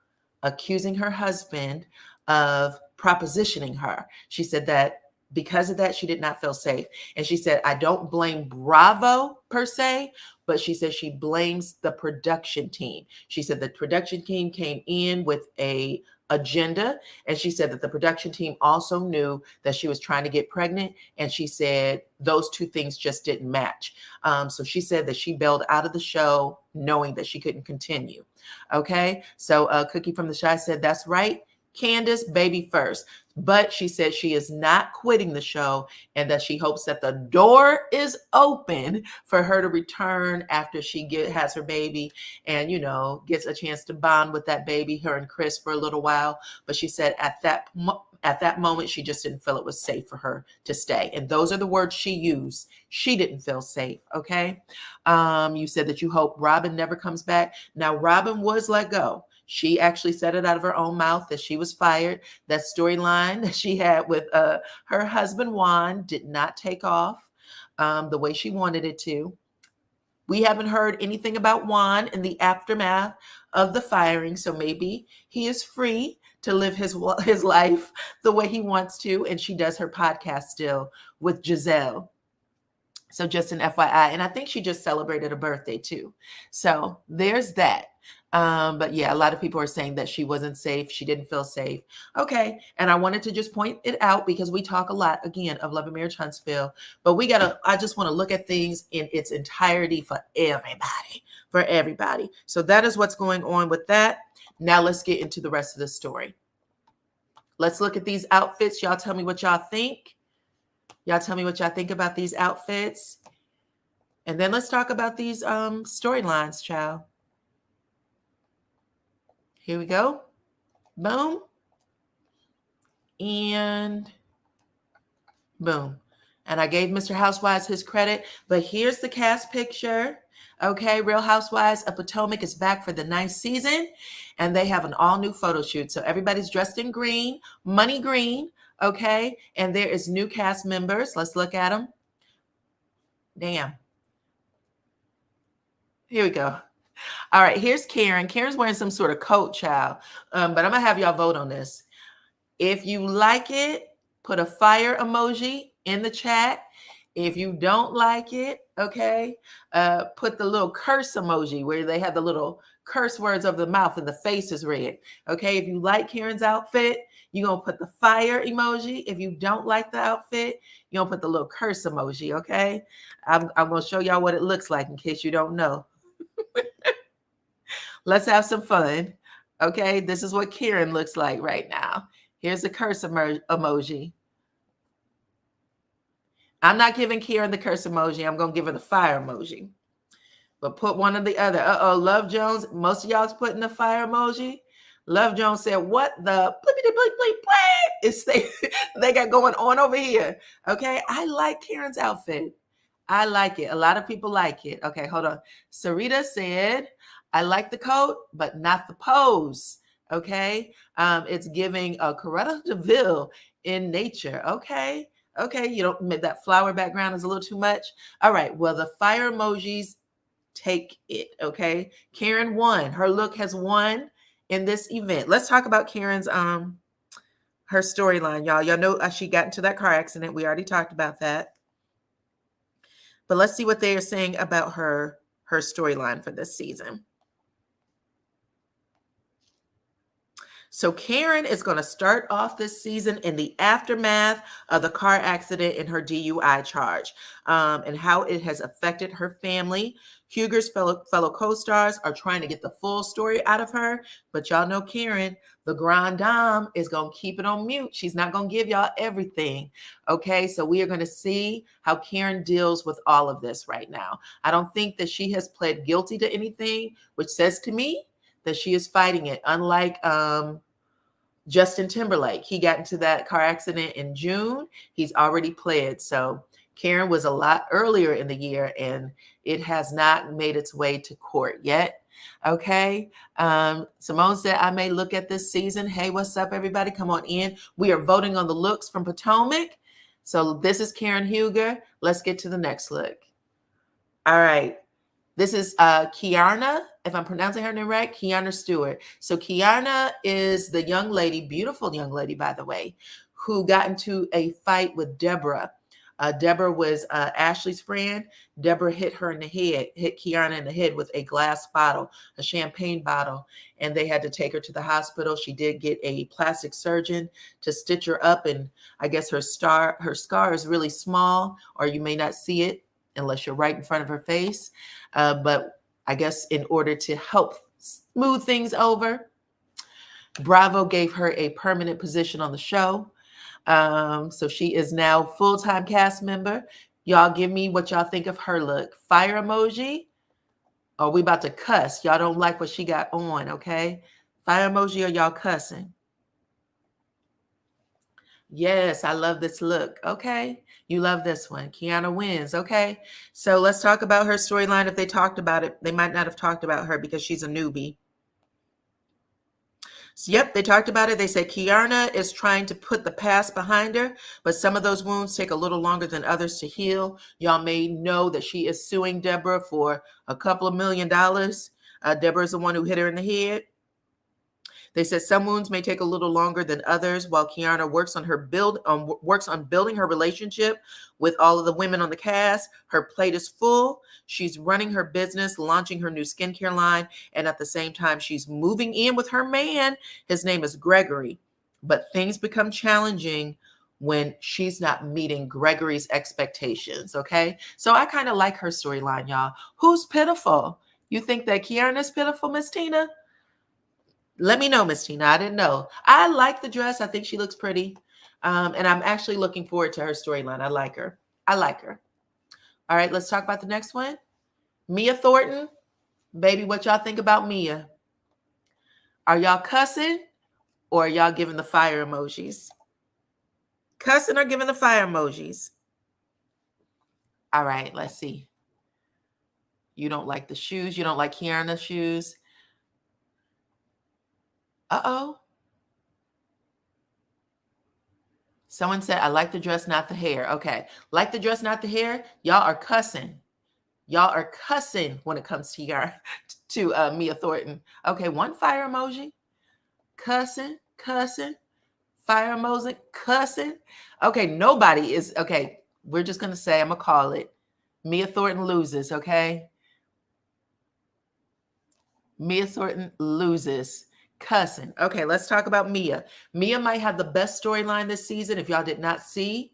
accusing her husband of propositioning her. She said that because of that, she did not feel safe. And she said, I don't blame Bravo per se, but she said she blames the production team. She said the production team came in with a agenda. And she said that the production team also knew that she was trying to get pregnant. And she said those two things just didn't match. So she said that she bailed out of the show knowing that she couldn't continue. Okay. So Cookie from the Shy said, that's right, Candace, baby first. But she said she is not quitting the show and that she hopes that the door is open for her to return after she has her baby and, gets a chance to bond with that baby, her and Chris, for a little while. But she said at that moment, she just didn't feel it was safe for her to stay. And those are the words she used. She didn't feel safe. Okay. You said that you hope Robin never comes back. Now, Robin was let go. She actually said it out of her own mouth that she was fired. That storyline that she had with her husband, Juan, did not take off the way she wanted it to. We haven't heard anything about Juan in the aftermath of the firing, so maybe he is free to live his life the way he wants to, and she does her podcast still with Giselle. So just an FYI, and I think she just celebrated a birthday too. So there's that. But yeah, a lot of people are saying that she wasn't safe. She didn't feel safe. Okay. And I wanted to just point it out because we talk a lot, again, of Love and Marriage Huntsville, but I just want to look at things in its entirety for everybody. So that is what's going on with that. Now let's get into the rest of the story. Let's look at these outfits. Y'all tell me what y'all think. Y'all tell me what y'all think about these outfits. And then let's talk about these storylines, child. Here we go. Boom. And boom. And I gave Mr. Housewives his credit, but here's the cast picture. Okay, Real Housewives of Potomac is back for the 9th season, and they have an all-new photo shoot. So everybody's dressed in green, money green, okay? And there is new cast members. Let's look at them. Damn. Here we go. All right, here's Karen. Karen's wearing some sort of coat, child. But I'm going to have y'all vote on this. If you like it, put a fire emoji. in the chat. If you don't like it, okay, put the little curse emoji where they have the little curse words of the mouth and the face is red. Okay, if you like Karen's outfit, you're going to put the fire emoji. If you don't like the outfit, you're going to put the little curse emoji, okay? I'm going to show y'all what it looks like in case you don't know. Let's have some fun. Okay, this is what Karen looks like right now. Here's the curse emoji. I'm not giving Karen the curse emoji. I'm going to give her the fire emoji. But put one or the other. Uh-oh, Love Jones. Most of y'all's putting the fire emoji. Love Jones said, what the is they got going on over here? Okay, I like Karen's outfit. I like it. A lot of people like it. Okay, hold on. Sarita said, I like the coat, but not the pose. Okay, it's giving a Coretta DeVille in nature. Okay, you don't, that flower background is a little too much. All right, well, the fire emojis take it. Okay, Karen won. Her look has won in this event. Let's talk about Karen's her storyline, y'all. Y'all know she got into that car accident. We already talked about that. But let's see what they are saying about her storyline for this season. So Karen is going to start off this season in the aftermath of the car accident and her DUI charge, and how it has affected her family. Huger's fellow co-stars are trying to get the full story out of her, but y'all know Karen, the grande dame, is going to keep it on mute. She's not going to give y'all everything. Okay, so we are going to see how Karen deals with all of this right now. I don't think that she has pled guilty to anything, which says to me that she is fighting it. Unlike Justin Timberlake, he got into that car accident in June. He's already pled. So Karen was a lot earlier in the year, and it has not made its way to court yet. Okay. Simone said, I may look at this season. Hey, what's up, everybody? Come on in. We are voting on the looks from Potomac. So this is Karen Huger. Let's get to the next look. All right. This is Kiana, if I'm pronouncing her name right, Kiana Stewart. So Kiana is the young lady, beautiful young lady, by the way, who got into a fight with Deborah. Deborah was Ashley's friend. Deborah hit her in the head, hit Kiana in the head with a glass bottle, a champagne bottle, and they had to take her to the hospital. She did get a plastic surgeon to stitch her up, and I guess her scar is really small, or you may not see it unless you're right in front of her face. But I guess in order to help smooth things over, Bravo gave her a permanent position on the show. So she is now full-time cast member. Y'all give me what y'all think of her look. Fire emoji. Or we about to cuss? Y'all don't like what she got on, okay? Fire emoji, or y'all cussing? Yes, I love this look. Okay. You love this one. Kiana wins. Okay. So let's talk about her storyline. If they talked about it, they might not have talked about her because she's a newbie. So, yep, they talked about it. They said Kiana is trying to put the past behind her, but some of those wounds take a little longer than others to heal. Y'all may know that she is suing Deborah for a couple of $1 million. Deborah is the one who hit her in the head. They said some wounds may take a little longer than others, while Kiana works on building her relationship with all of the women on the cast. Her plate is full. She's running her business, launching her new skincare line, and at the same time, she's moving in with her man. His name is Gregory. But things become challenging when she's not meeting Gregory's expectations, okay? So I kind of like her storyline, y'all. Who's pitiful? You think that Kiana's pitiful, Miss Tina? Let me know, Miss Tina. I didn't know. I like the dress. I think she looks pretty. And I'm actually looking forward to her storyline. I like her. All right, let's talk about the next one. Mia Thornton. Baby, what y'all think about Mia? Are y'all cussing or are y'all giving the fire emojis? Cussing or giving the fire emojis? All right, let's see. You don't like the shoes. You don't like Kiana's shoes. Uh-oh. Someone said, I like the dress, not the hair. Okay. Like the dress, not the hair. Y'all are cussing. Y'all are cussing when it comes to Mia Thornton. Okay. One fire emoji. Cussing. Fire Fire emoji, cussing. Okay, nobody is, okay, we're just going to say, I'm going to call it. Mia Thornton loses, okay? Mia Thornton loses. Cussing. Okay, let's talk about Mia. Mia might have the best storyline this season. If y'all did not see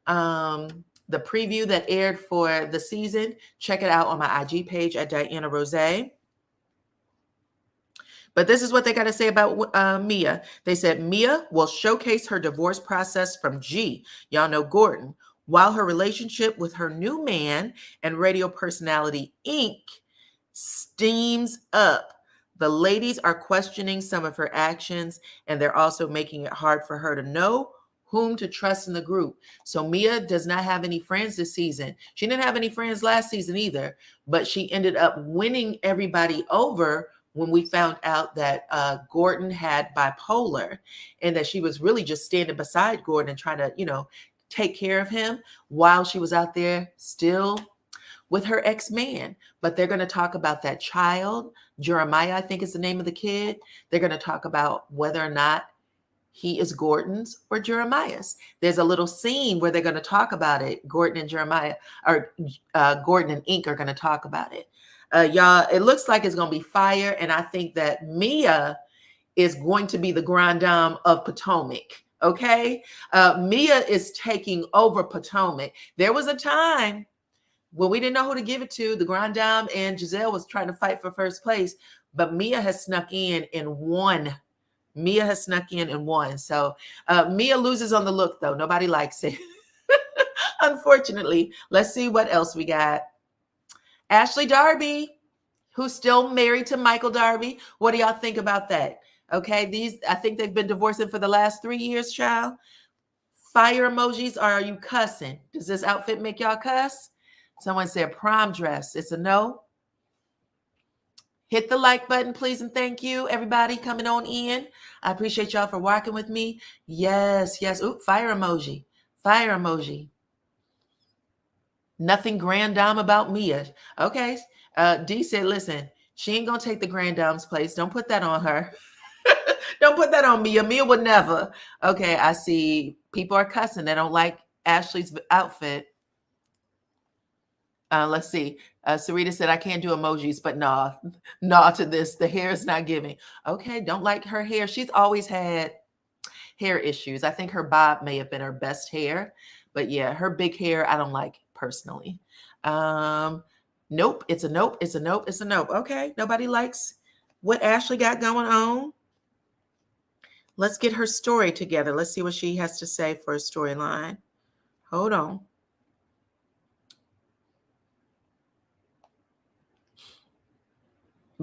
the preview that aired for the season, check it out on my IG page at DYANAROZAY. But this is what they got to say about Mia. They said Mia will showcase her divorce process from G. Y'all know Gordon. While her relationship with her new man and radio personality Inc. steams up. The ladies are questioning some of her actions, and they're also making it hard for her to know whom to trust in the group. So Mia does not have any friends this season. She didn't have any friends last season either, but she ended up winning everybody over when we found out that Gordon had bipolar and that she was really just standing beside Gordon and trying to, take care of him while she was out there still with her ex-man. But they're going to talk about that child. Jeremiah, I think is the name of the kid. They're going to talk about whether or not he is Gordon's or Jeremiah's. There's a little scene where they're going to talk about it. Gordon and Jeremiah, or Gordon and Inc. are going to talk about it. Y'all, it looks like it's going to be fire. And I think that Mia is going to be the Grand Dame of Potomac. Okay. Mia is taking over Potomac. There was a time when we didn't know who to give it to. The Grand Dame and Giselle was trying to fight for first place, but Mia has snuck in and won. Mia has snuck in and won. So Mia loses on the look, though. Nobody likes it. Unfortunately. Let's see what else we got. Ashley Darby, who's still married to Michael Darby. What do y'all think about that? Okay, I think they've been divorcing for the last 3 years, child. Fire emojis, or are you cussing? Does this outfit make y'all cuss? Someone said prom dress. It's a no. Hit the like button, please, and thank you, everybody coming on in. I appreciate y'all for walking with me. Yes, yes. Ooh, fire emoji. Fire emoji. Nothing Grand Dame about Mia. Okay. D said, listen, she ain't going to take the Grand Dame's place. Don't put that on her. Don't put that on Mia. Mia would never. Okay, I see people are cussing. They don't like Ashley's outfit. Let's see. Sarita said, I can't do emojis, but nah to this. The hair is not giving. Okay, don't like her hair. She's always had hair issues. I think her bob may have been her best hair. But yeah, her big hair, I don't like personally. Nope. It's a nope. It's a nope. It's a nope. Okay, nobody likes what Ashley got going on. Let's get her story together. Let's see what she has to say for a storyline. Hold on.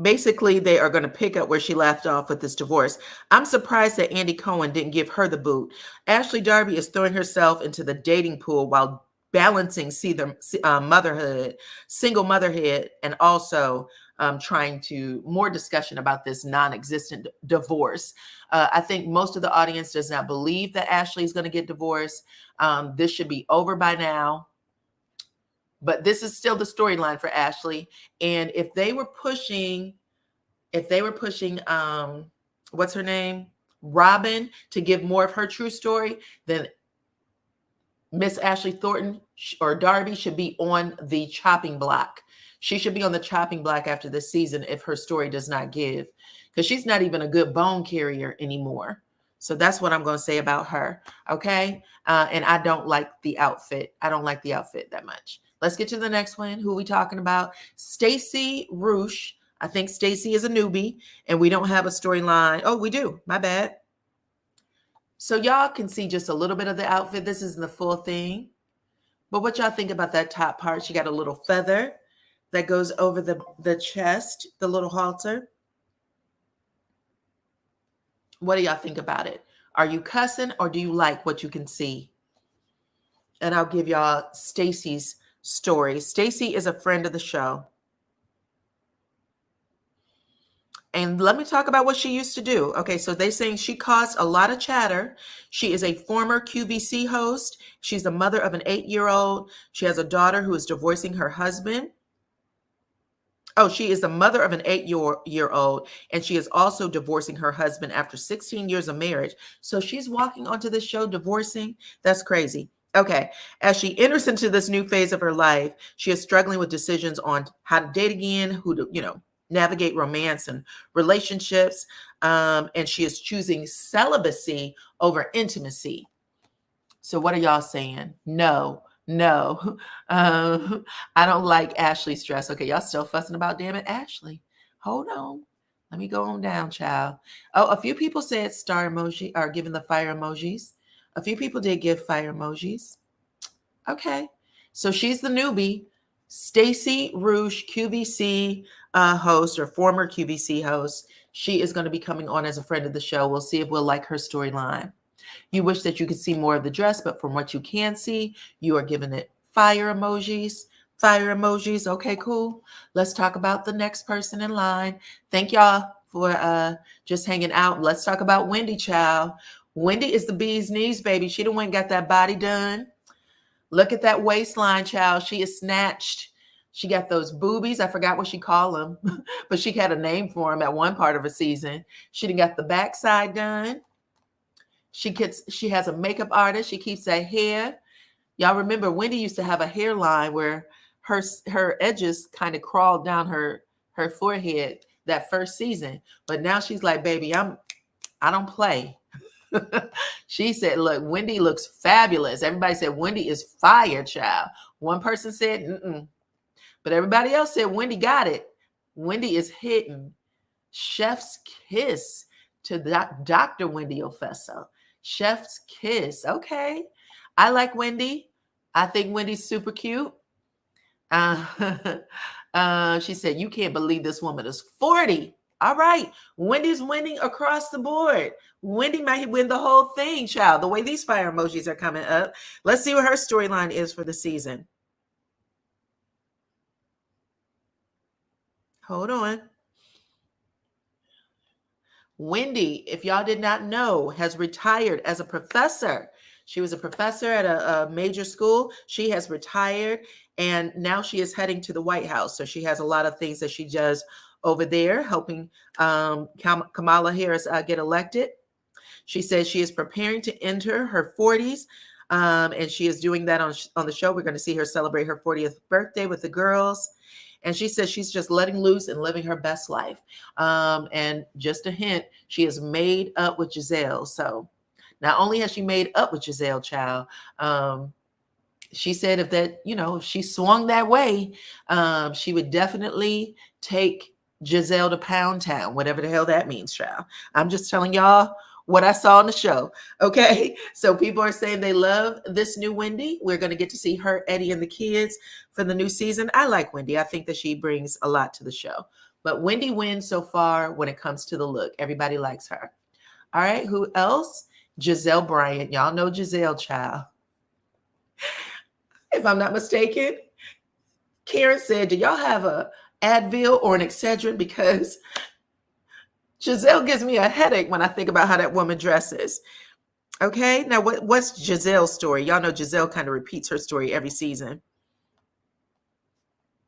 Basically, they are going to pick up where she left off with this divorce. I'm surprised that Andy Cohen didn't give her the boot. Ashley Darby is throwing herself into the dating pool while balancing motherhood, single motherhood, and also trying to more discussion about this non-existent divorce. I think most of the audience does not believe that Ashley is going to get divorced. This should be over by now. But this is still the storyline for Ashley. And if they were pushing, what's her name? Robin, to give more of her true story, then Miss Ashley Thornton or Darby should be on the chopping block. She should be on the chopping block after this season if her story does not give, because she's not even a good bone carrier anymore. So that's what I'm going to say about her. Okay. And I don't like the outfit. I don't like the outfit that much. Let's get to the next one. Who are we talking about? Stacey Roosh. I think Stacey is a newbie and we don't have a storyline. Oh, we do. My bad. So y'all can see just a little bit of the outfit. This isn't the full thing. But what y'all think about that top part? She got a little feather that goes over the chest, the little halter. What do y'all think about it? Are you cussing or do you like what you can see? And I'll give y'all Stacey's story. Stacey is a friend of the show. And let me talk about what she used to do. Okay, so they're saying she caused a lot of chatter. She is a former QVC host. She's the mother of an 8-year-old. She has a daughter who is divorcing her husband. Oh, she is the mother of an 8-year-old, and she is also divorcing her husband after 16 years of marriage. So she's walking onto this show divorcing. That's crazy. Okay. As she enters into this new phase of her life, she is struggling with decisions on how to date again, who to, navigate romance and relationships. And she is choosing celibacy over intimacy. So what are y'all saying? No. I don't like Ashley's dress. Okay, y'all still fussing about damn it, Ashley. Hold on. Let me go on down, child. Oh, a few people said star emoji or giving the fire emojis. A few people did give fire emojis. Okay. So she's the newbie. Stacy Roosh, QVC host or former QVC host. She is going to be coming on as a friend of the show. We'll see if we'll like her storyline. You wish that you could see more of the dress, but from what you can see, you are giving it fire emojis. Fire emojis. Okay, cool. Let's talk about the next person in line. Thank y'all for just hanging out. Let's talk about Wendy, child. Wendy is the bee's knees, baby. She done went and got that body done. Look at that waistline, child. She is snatched. She got those boobies. I forgot what she called them, but she had a name for them at one part of her season. She done got the backside done. She has a makeup artist. She keeps that hair. Y'all remember Wendy used to have a hairline where her edges kind of crawled down her forehead that first season. But now she's like, baby, I don't play. She said, look, Wendy looks fabulous. Everybody said Wendy is fire, child. One person said, mm-mm. But everybody else said Wendy got it. Wendy is hitting. Chef's kiss to Dr. Wendy Ofeso. Chef's kiss. Okay. I like Wendy. I think Wendy's super cute. She said, you can't believe this woman is 40. All right. Wendy's winning across the board. Wendy might win the whole thing, child. The way these fire emojis are coming up. Let's see what her storyline is for the season. Hold on. Wendy, if y'all did not know, has retired as a professor. She was a professor at a major school. She has retired, and now she is heading to the White House. So she has a lot of things that she does over there, helping Kamala Harris get elected. She says she is preparing to enter her 40s, and she is doing that on the show. We're going to see her celebrate her 40th birthday with the girls. And she says she's just letting loose and living her best life. And just a hint, she has made up with Giselle. So not only has she made up with Giselle, child, she said if she swung that way, she would definitely take Giselle to Pound Town, whatever the hell that means, child. I'm just telling y'all what I saw on the show. Okay. So people are saying they love this new Wendy. We're going to get to see her, Eddie, and the kids for the new season. I like Wendy. I think that she brings a lot to the show. But Wendy wins so far when it comes to the look. Everybody likes her. All right. Who else? Giselle Bryant. Y'all know Giselle, child. If I'm not mistaken, Karen said, do y'all have a Advil or an Excedrin? Because Giselle gives me a headache when I think about how that woman dresses. Okay. Now, what's Giselle's story? Y'all know Giselle kind of repeats her story every season.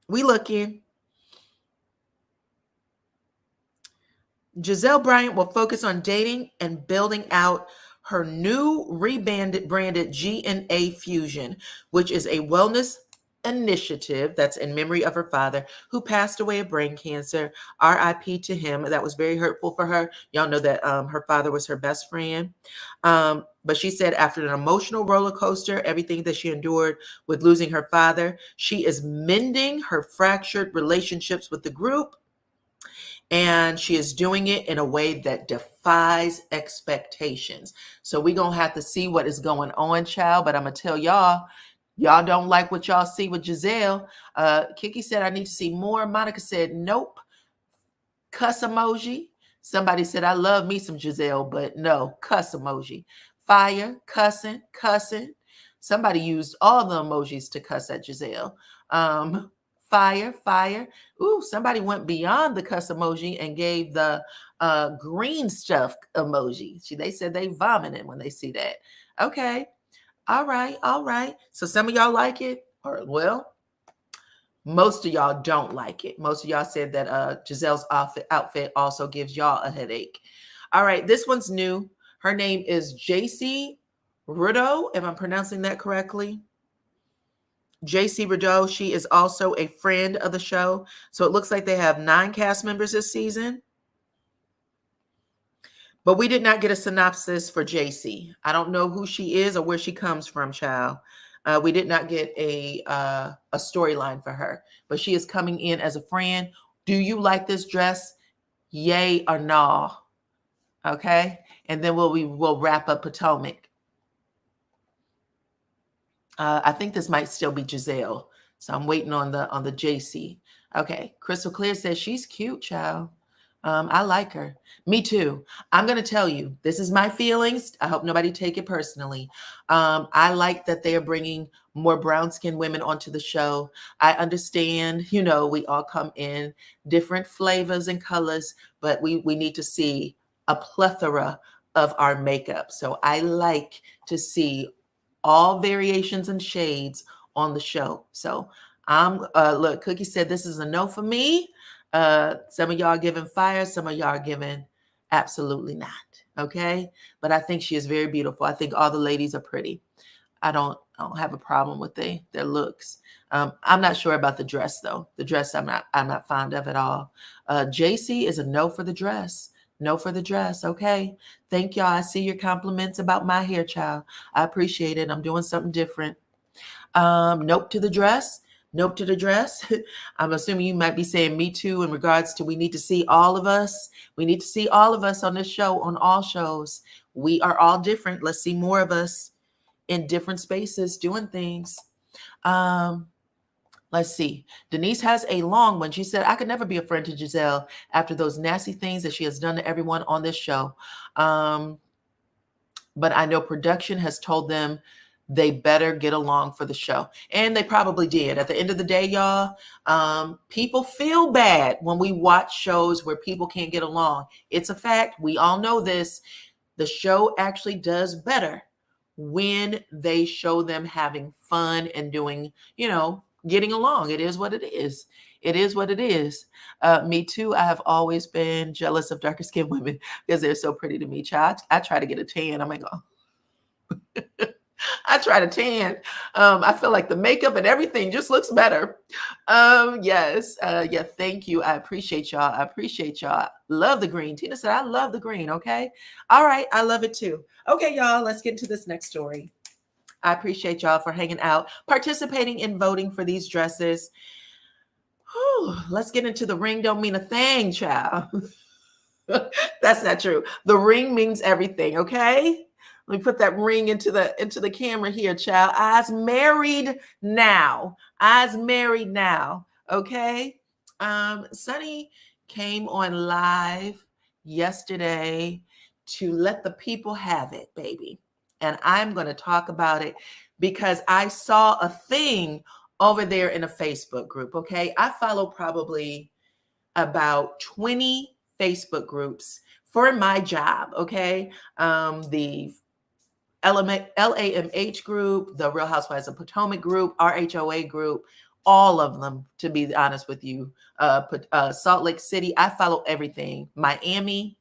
We looking. Giselle Bryant will focus on dating and building out her new rebranded G&A Fusion, which is a wellness initiative that's in memory of her father who passed away of brain cancer. RIP to him. That was very hurtful for her. Y'all know that her father was her best friend. But she said after an emotional roller coaster, everything that she endured with losing her father, she is mending her fractured relationships with the group. And she is doing it in a way that defies expectations. So we're going to have to see what is going on, child. But I'm going to tell y'all don't like what y'all see with Giselle. Kiki said, I need to see more. Monica said, nope. Cuss emoji. Somebody said, I love me some Giselle, but no, cuss emoji. Fire, cussing. Somebody used all the emojis to cuss at Giselle. Fire. Ooh, somebody went beyond the cuss emoji and gave the green stuff emoji. They said they vomited when they see that. Okay. All right. So some of y'all like it, or well, Most of y'all don't like it. Most of y'all said that Giselle's outfit also gives y'all a headache. All right, this one's new. Her name is JC Rudo, if I'm pronouncing that correctly. JC Rudo. She is also a friend of the show. So it looks like they have 9 cast members this season. But we did not get a synopsis for JC. I don't know who she is or where she comes from, child. We did not get a storyline for her, but she is coming in as a friend. Do you like this dress? Yay or no? Okay, and then we'll wrap up Potomac. I think this might still be Giselle, so I'm waiting on the JC. Okay, Crystal Clear says she's cute, child. I like her. Me too. I'm going to tell you, this is my feelings. I hope nobody take it personally. I like that they are bringing more brown-skinned women onto the show. I understand, we all come in different flavors and colors, but we need to see a plethora of our makeup. So I like to see all variations and shades on the show. So look, Cookie said this is a no for me. Some of y'all are giving fire, some of y'all are giving absolutely not. Okay. But I think she is very beautiful. I think all the ladies are pretty. I don't have a problem with their looks. I'm not sure about the dress though. The dress I'm not fond of at all. JC is a no for the dress. No for the dress. Okay. Thank y'all. I see your compliments about my hair, child. I appreciate it. I'm doing something different. Nope to the dress. Nope to the dress. I'm assuming you might be saying me too in regards to we need to see all of us. We need to see all of us on this show, on all shows. We are all different. Let's see more of us in different spaces doing things. Let's see. Denise has a long one. She said, I could never be a friend to Giselle after those nasty things that she has done to everyone on this show. But I know production has told them they better get along for the show. And they probably did. At the end of the day, y'all, people feel bad when we watch shows where people can't get along. It's a fact. We all know this. The show actually does better when they show them having fun and doing, getting along. It is what it is. It is what it is. Me too. I have always been jealous of darker skinned women because they're so pretty to me, child. I try to get a tan. I'm like, oh. I try to tan. I feel like the makeup and everything just looks better. Yes. Yeah. Thank you. I appreciate y'all. I appreciate y'all. Love the green. Tina said, I love the green. Okay. All right. I love it too. Okay, y'all. Let's get into this next story. I appreciate y'all for hanging out, participating and voting for these dresses. Whew, let's get into the ring. Don't mean a thing, child. That's not true. The ring means everything. Okay. Let me put that ring into the camera here, child. I's married now. I's married now. Okay. Sunni came on live yesterday to let the people have it, baby. And I'm going to talk about it because I saw a thing over there in a Facebook group. Okay. I follow probably about 20 Facebook groups for my job. Okay. The LAMH group, the Real Housewives of Potomac group, RHOA group, all of them, to be honest with you. Salt Lake City, I follow everything. Miami,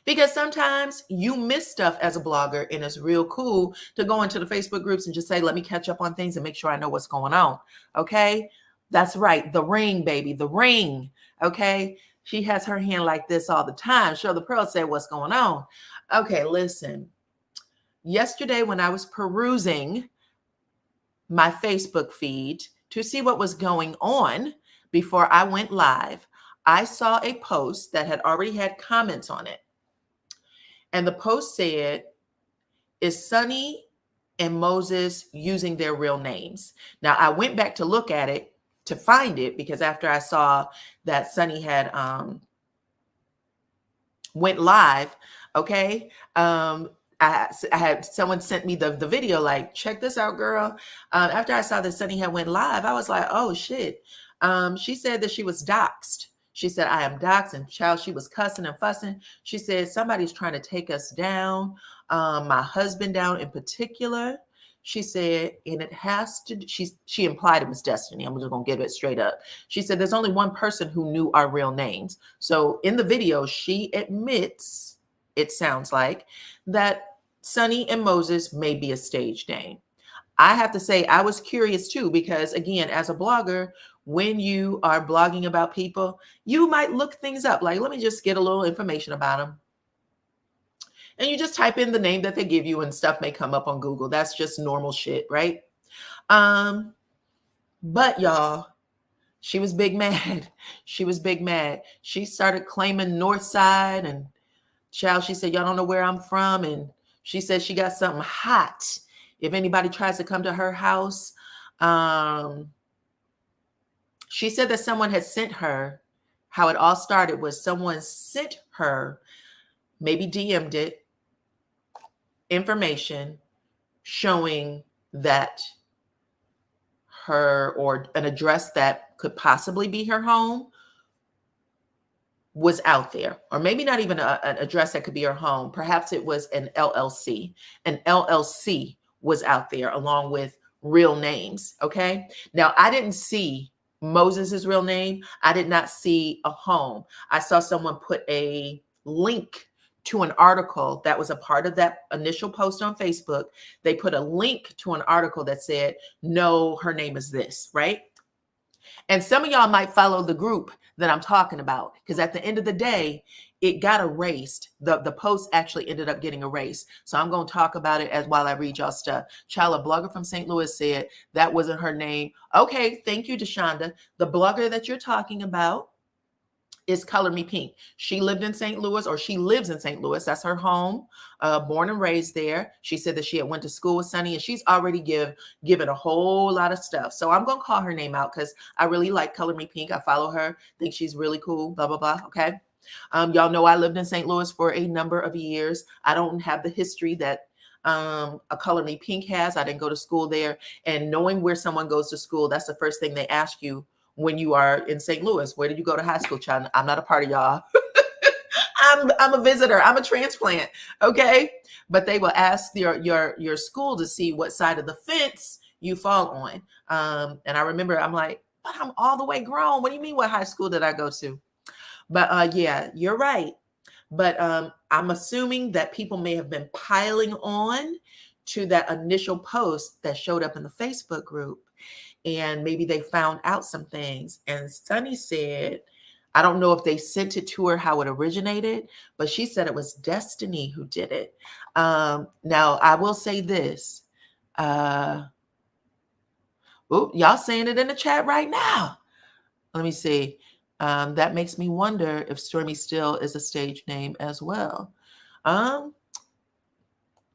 because sometimes you miss stuff as a blogger and it's real cool to go into the Facebook groups and just say, let me catch up on things and make sure I know what's going on. Okay. That's right. The ring, baby, the ring. Okay. She has her hand like this all the time. Show the Pearl said what's going on. Okay. Listen. Yesterday, when I was perusing my Facebook feed to see what was going on before I went live, I saw a post that had already had comments on it. And the post said, is Sunni and Moses using their real names? Now, I went back to look at it to find it because after I saw that Sunni had went live, okay, I had someone sent me the video, like, check this out, girl. After I saw that Sunni had went live, I was like, oh shit. She said that she was doxxed. She said, I am doxxed, and child, she was cussing and fussing. She said, somebody's trying to take us down, my husband down in particular. She said, and it has to, she implied it was destiny. I'm just going to give it straight up. She said, there's only one person who knew our real names. So in the video, she admits, it sounds like, that Sunni and Moses may be a stage name. I have to say, I was curious too, because again, as a blogger, when you are blogging about people, you might look things up. Like, let me just get a little information about them. And you just type in the name that they give you and stuff may come up on Google. That's just normal shit, right? But y'all, she was big mad. She was big mad. She started claiming North Side, and child, she said, y'all don't know where I'm from. And she said she got something hot if anybody tries to come to her house. She said that someone had sent her, how it all started was someone sent her, maybe DM'd it, information showing that her, or an address that could possibly be her home, was out there. Or maybe not even an address that could be her home. Perhaps it was an LLC. An LLC was out there along with real names. Okay. Now, I didn't see Moses's real name. I did not see a home. I saw someone put a link to an article that was a part of that initial post on Facebook. They put a link to an article that said, no, her name is this, right? And some of y'all might follow the group that I'm talking about, because at the end of the day, it got erased. The post actually ended up getting erased. So I'm going to talk about it as while I read y'all stuff. Child, a blogger from St. Louis said that wasn't her name. Okay, thank you, Deshonda. The blogger that you're talking about is Color Me Pink. She lived in St. Louis, or she lives in St. Louis. That's her home, born and raised there. She said that she had went to school with Sunni, and she's already given a whole lot of stuff. So I'm going to call her name out because I really like Color Me Pink. I follow her, think she's really cool, blah, blah, blah. Okay. Y'all know I lived in St. Louis for a number of years. I don't have the history that a Color Me Pink has. I didn't go to school there. And knowing where someone goes to school, that's the first thing they ask you when you are in St. Louis. Where did you go to high school, child? I'm not a part of y'all. I'm a visitor. I'm a transplant. Okay. But they will ask your school to see what side of the fence you fall on. And I remember I'm like, but I'm all the way grown. What do you mean? What high school did I go to? But yeah, you're right. But I'm assuming that people may have been piling on to that initial post that showed up in the Facebook group. And maybe they found out some things. And Sunni said, I don't know if they sent it to her how it originated, but she said it was Destiny who did it. Now, I will say this. Y'all saying it in the chat right now. Let me see. That makes me wonder if Stormy Still is a stage name as well.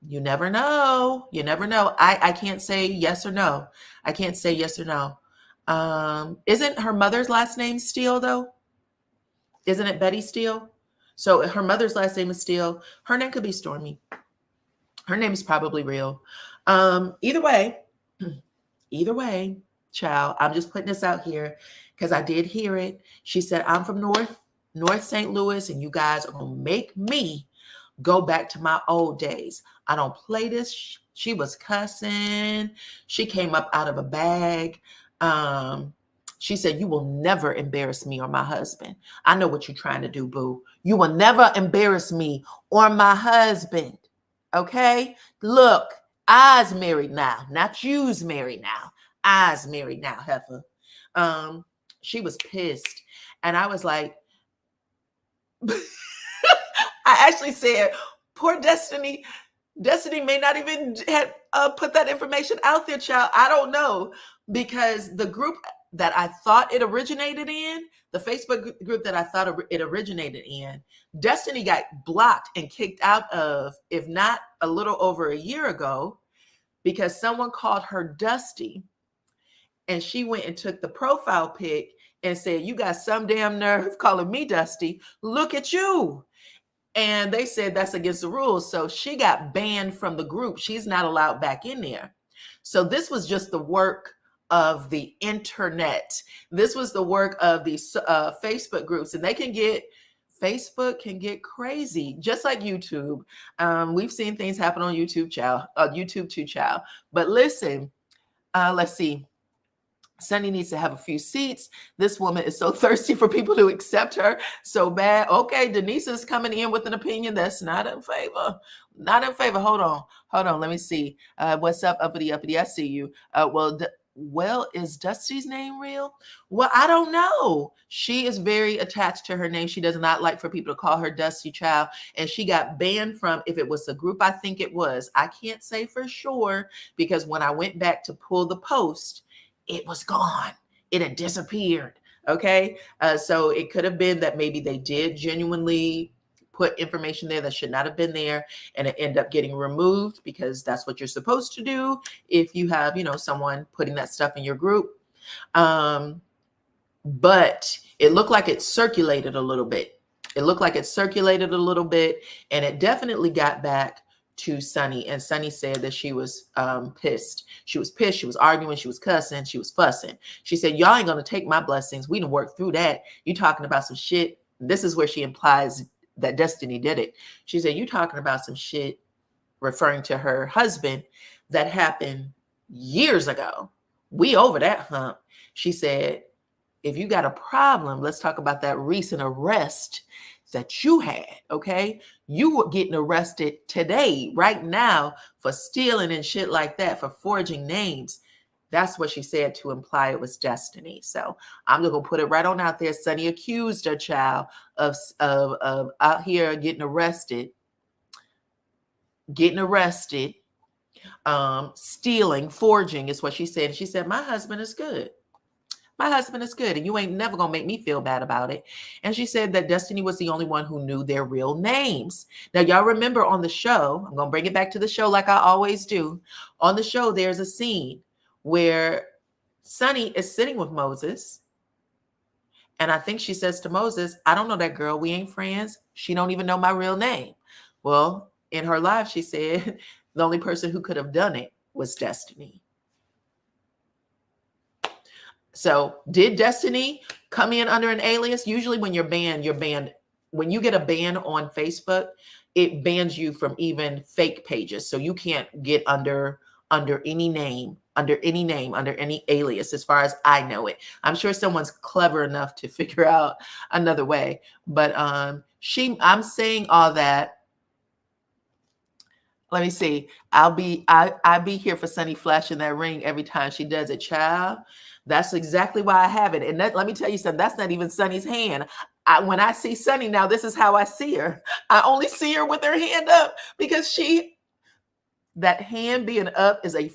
You never know. You never know. I can't say yes or no. I can't say yes or no. Isn't her mother's last name Steele, though? Isn't it Betty Steele? So her mother's last name is Steele. Her name could be Stormy. Her name is probably real. Either way, child, I'm just putting this out here because I did hear it. She said, I'm from North St. Louis, and you guys are going to make me go back to my old days. I don't play this. She was cussing. She came up out of a bag. She said, you will never embarrass me or my husband. I know what you're trying to do, boo. You will never embarrass me or my husband. Okay? Look, I's married now. Not you's married now. I's married now, heifer. She was pissed. And I was like, I actually said, poor Destiny. Destiny may not even have put that information out there, child. I don't know. Because the group that I thought it originated in, the Facebook group that I thought it originated in, Destiny got blocked and kicked out of, if not a little over a year ago, because someone called her Dusty. And she went and took the profile pic and said, you got some damn nerve calling me Dusty. Look at you. And they said that's against the rules. So she got banned from the group. She's not allowed back in there. So this was just the work of the internet. This was the work of these Facebook groups. And they can get Facebook can get crazy, just like YouTube. We've seen things happen on YouTube, YouTube too, child. But listen, let's see. Sunny needs to have a few seats. This woman is so thirsty for people to accept her so bad. Okay, Denise is coming in with an opinion that's not in favor. Not in favor. Hold on. Let me see. What's up, uppity? I see you. Well, is Dusty's name real? Well, I don't know. She is very attached to her name. She does not like for people to call her Dusty Child. And she got banned from, if it was a group, I think it was. I can't say for sure because when I went back to pull the post, it was gone. It had disappeared. Okay. So it could have been that maybe they did genuinely put information there that should not have been there and it ended up getting removed because that's what you're supposed to do if you have, someone putting that stuff in your group. But it looked like it circulated a little bit. And it definitely got back to Sunny, and Sunny said that she was pissed. She was pissed. She was arguing. She was cussing. She was fussing. She said, y'all ain't going to take my blessings. We done worked through that. You talking about some shit. This is where she implies that Destiny did it. She said, you talking about some shit, referring to her husband, that happened years ago. We over that hump. She said, if you got a problem, let's talk about that recent arrest that you had, okay? You were getting arrested today, right now, for stealing and shit like that, for forging names. That's what she said to imply it was Destiny. So I'm just gonna put it right on out there. Sunny accused her child of out here getting arrested, stealing, forging is what she said. And she said, my husband is good. My husband is good, and you ain't never gonna make me feel bad about it. And she said that Destiny was the only one who knew their real names. Now, y'all remember on the show, I'm gonna bring it back to the show like I always do. On the show, there's a scene where Sunny is sitting with Moses. And I think she says to Moses, I don't know that girl. We ain't friends. She don't even know my real name. Well, in her life, she said the only person who could have done it was Destiny. So did Destiny come in under an alias? Usually when you're banned. When you get a ban on Facebook, it bans you from even fake pages. So you can't get under any name, under any alias, as far as I know it. I'm sure someone's clever enough to figure out another way. But I'm saying all that. Let me see. I'll be here for Sunny flashing that ring every time she does it, child. That's exactly why I have it. And let me tell you something. That's not even Sunny's hand. When I see Sunny now, this is how I see her. I only see her with her hand up because that hand being up is a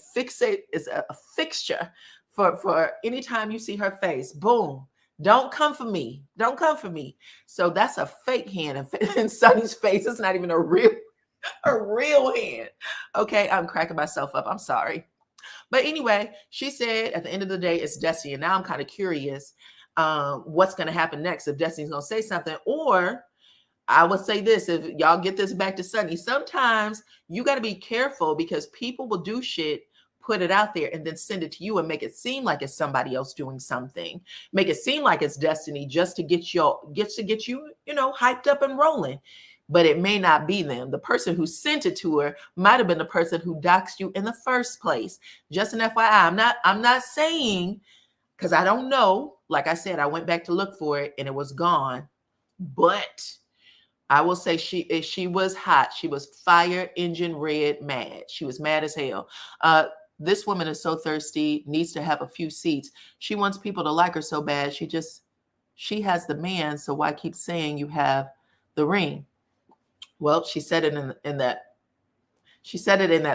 fixture for anytime you see her face. Boom. Don't come for me. So that's a fake hand in Sunny's face. It's not even a real hand. Okay, I'm cracking myself up. I'm sorry. But anyway, she said at the end of the day, it's Destiny. And now I'm kind of curious what's going to happen next, if Destiny's going to say something. Or I would say this, if y'all get this back to Sunny, sometimes you got to be careful because people will do shit, put it out there, and then send it to you and make it seem like it's somebody else doing something. Make it seem like it's Destiny just to get you, hyped up and rolling. But it may not be them. The person who sent it to her might have been the person who doxed you in the first place. Just an FYI. I'm not saying, because I don't know. Like I said, I went back to look for it and it was gone. But I will say she was hot. She was fire engine red mad. She was mad as hell. This woman is so thirsty, needs to have a few seats. She wants people to like her so bad. She has the man. So why keep saying you have the ring? Well, she said it in that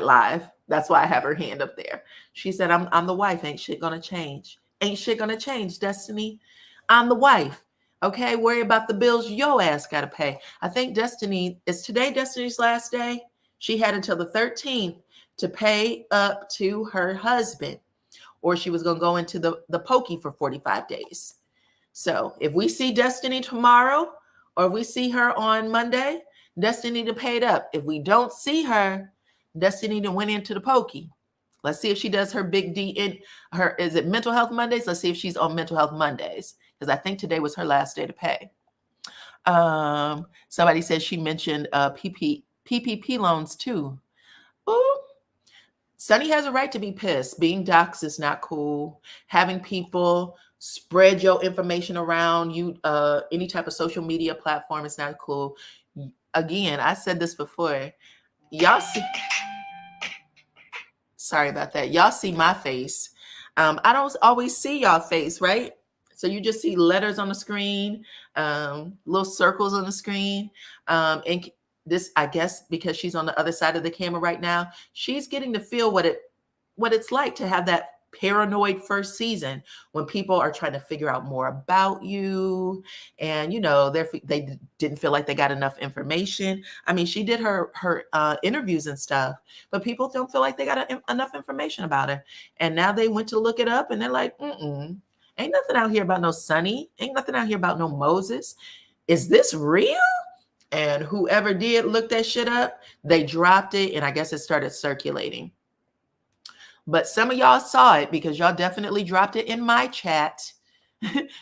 live. That's why I have her hand up there. She said, I'm the wife. Ain't shit gonna change. Ain't shit gonna change, Destiny. I'm the wife. Okay, worry about the bills your ass gotta pay. I think is today Destiny's last day. She had until the 13th to pay up to her husband, or she was gonna go into the pokey for 45 days. So if we see Destiny tomorrow, or we see her on Monday, Destiny to pay it up. If we don't see her, Destiny to went into the pokey. Let's see if she does her big D in her. Is it Mental Health Mondays? Let's see if she's on Mental Health Mondays, because I think today was her last day to pay. Somebody said she mentioned PPP loans too. Ooh. Sunny has a right to be pissed. Being doxxed is not cool. Having people spread your information around you, any type of social media platform is not cool. Again, I said this before. Y'all see, sorry about that. Y'all see my face. I don't always see y'all face, right? So you just see letters on the screen, little circles on the screen. And this, I guess, because she's on the other side of the camera right now, she's getting to feel what it's like to have that paranoid first season when people are trying to figure out more about you, and they didn't feel like they got enough information. I mean, she did her interviews and stuff, but people don't feel like they got enough information about her, and now they went to look it up and they're like, ain't nothing out here about no Sunny, ain't nothing out here about no Moses. Is this real? And whoever did look that shit up, they dropped it, and I guess it started circulating. But some of y'all saw it because y'all definitely dropped it in my chat.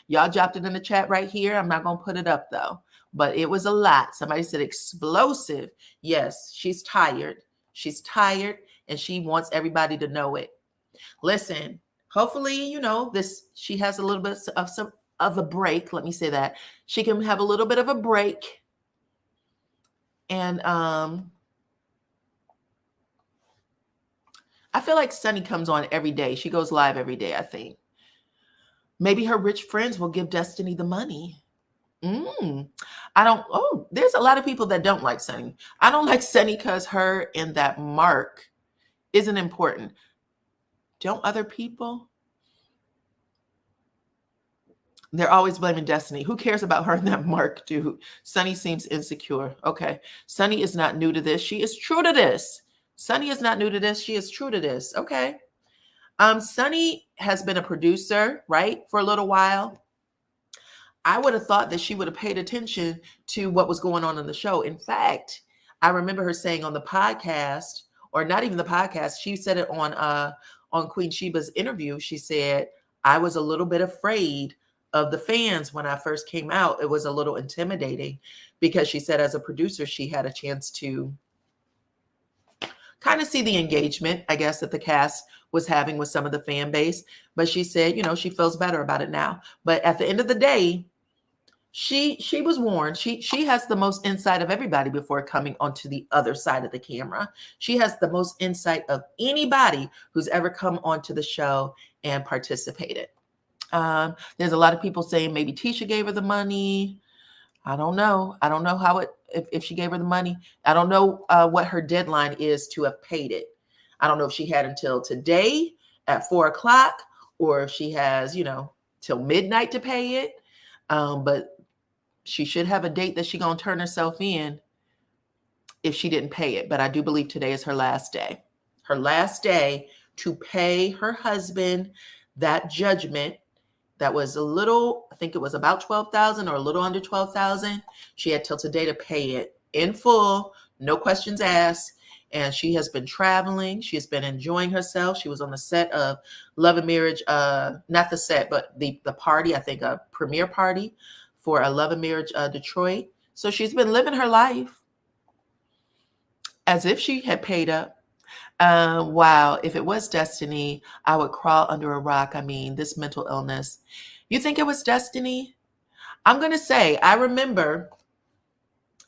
Y'all dropped it in the chat right here. I'm not going to put it up though, but it was a lot. Somebody said explosive. Yes, she's tired. She's tired and she wants everybody to know it. Listen, hopefully, she has a little bit of a break. Let me say that. She can have a little bit of a break. And I feel like Sunny comes on every day. She goes live every day, I think. Maybe her rich friends will give Destiny the money. There's a lot of people that don't like Sunny. I don't like Sunny because her and that mark isn't important. Don't other people? They're always blaming Destiny. Who cares about her and that mark, dude? Sunny seems insecure. Okay. Sunny is not new to this. She is true to this. Sunny is not new to this. She is true to this. Okay. Sunny has been a producer, right, for a little while. I would have thought that she would have paid attention to what was going on in the show. In fact, I remember her saying on the podcast, or not even the podcast, she said it on Queen Sheba's interview. She said, I was a little bit afraid of the fans when I first came out. It was a little intimidating because she said as a producer, she had a chance to kind of see the engagement, I guess, that the cast was having with some of the fan base. But she said, she feels better about it now. But at the end of the day, she was warned. She has the most insight of everybody before coming onto the other side of the camera. She has the most insight of anybody who's ever come onto the show and participated. There's a lot of people saying maybe Tisha gave her the money. I don't know. I don't know how if she gave her the money. I don't know what her deadline is to have paid it. I don't know if she had until today at 4:00 or if she has, till midnight to pay it. But she should have a date that she's going to turn herself in if she didn't pay it. But I do believe today is her last day. Her last day to pay her husband that judgment. That was I think it was about $12,000 or a little under $12,000. She had till today to pay it in full, no questions asked. And she has been traveling. She has been enjoying herself. She was on the set of Love and Marriage, not the set, but the party, I think a premiere party for a Love and Marriage Detroit. So she's been living her life as if she had paid up. Wow. If it was Destiny, I would crawl under a rock. I mean, this mental illness. You think it was Destiny? I'm going to say, I remember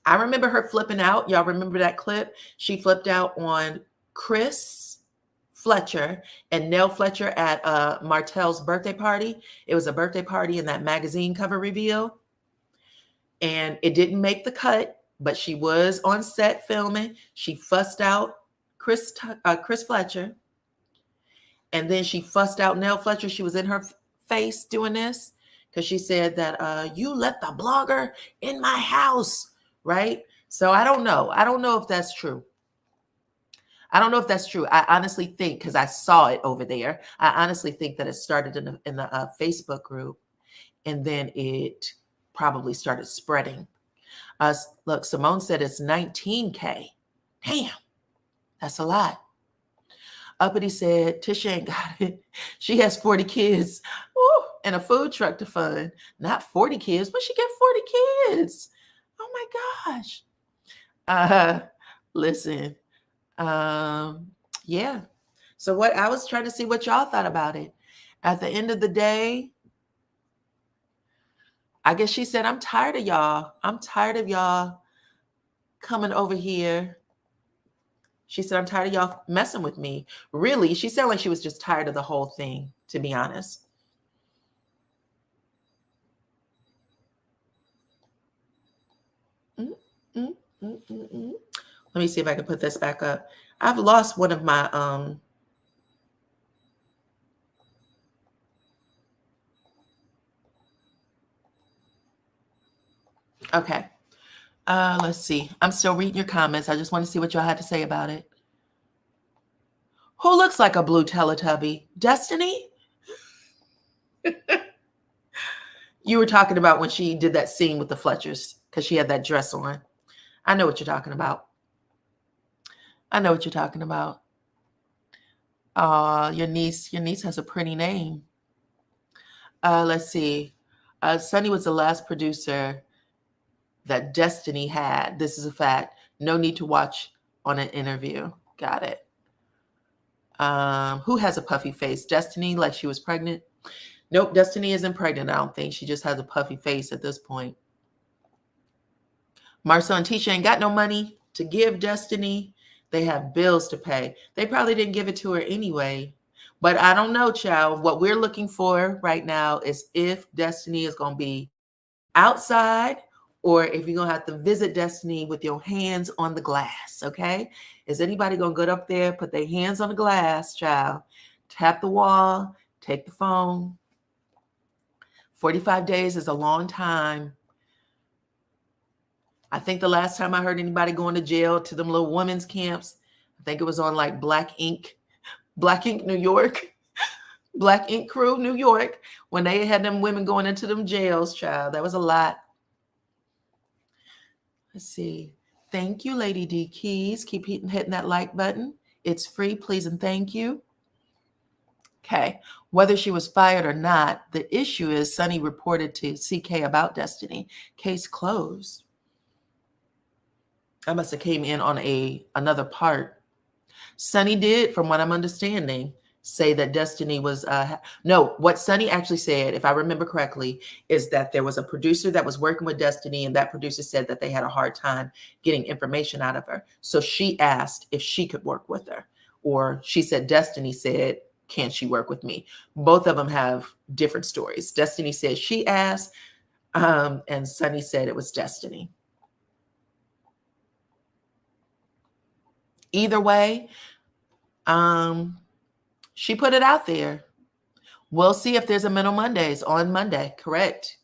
her flipping out. Y'all remember that clip? She flipped out on Chris Fletcher and Nell Fletcher at Martell's birthday party. It was a birthday party in that magazine cover reveal. And it didn't make the cut, but she was on set filming. She fussed out Chris Fletcher. And then she fussed out Nell Fletcher. She was in her face doing this because she said that you let the blogger in my house, right? So I don't know. I don't know if that's true. I honestly think, because I saw it over there, I honestly think that it started in the Facebook group, and then it probably started spreading. Look, Simone said it's 19K. Damn. That's a lot. Uppity said, Tisha ain't got it. She has 40 kids and a food truck to fund. Not 40 kids, but she get 40 kids. my gosh. Listen. Yeah. So what I was trying to see what y'all thought about it. At the end of the day, I guess she said, I'm tired of y'all. I'm tired of y'all coming over here. She said, I'm tired of y'all messing with me. Really, she sounded like she was just tired of the whole thing, to be honest. Let me see if I can put this back up. I've lost one of my okay. Let's see. I'm still reading your comments. I just want to see what y'all had to say about it. Who looks like a blue Teletubby? Destiny? You were talking about when she did that scene with the Fletchers because she had that dress on. I know what you're talking about. I know what you're talking about. Your niece has a pretty name. Let's see. Sunni was the last producer that Destiny had. This is a fact. No need to watch on an interview. Got it. Who has a puffy face? Destiny, like she was pregnant? Nope, Destiny isn't pregnant, I don't think. She just has a puffy face at this point. Marcel and Tisha ain't got no money to give Destiny. They have bills to pay. They probably didn't give it to her anyway. But I don't know, child. What we're looking for right now is if Destiny is going to be outside or if you're going to have to visit Destiny with your hands on the glass, okay? Is anybody going to go up there, put their hands on the glass, child, tap the wall, take the phone? 45 days is a long time. I think the last time I heard anybody going to jail to them little women's camps, I think it was on like Black Ink, New York, Black Ink Crew, New York, when they had them women going into them jails, child. That was a lot. Let's see. Thank you, Lady D Keys. Keep hitting that like button. It's free, please and thank you. Okay. Whether she was fired or not, the issue is Sunni reported to CK about Destiny. Case closed. I must have came in on another part. Sunni did, from what I'm understanding, say that Destiny was, no, what Sunni actually said, if I remember correctly, is that there was a producer that was working with Destiny, and that producer said that they had a hard time getting information out of her. So she asked if she could work with her, or she said, Destiny said, can she work with me? Both of them have different stories. Destiny said she asked, and Sunni said it was Destiny. Either way, she put it out there. We'll see if there's a Mental Mondays on Monday. Correct.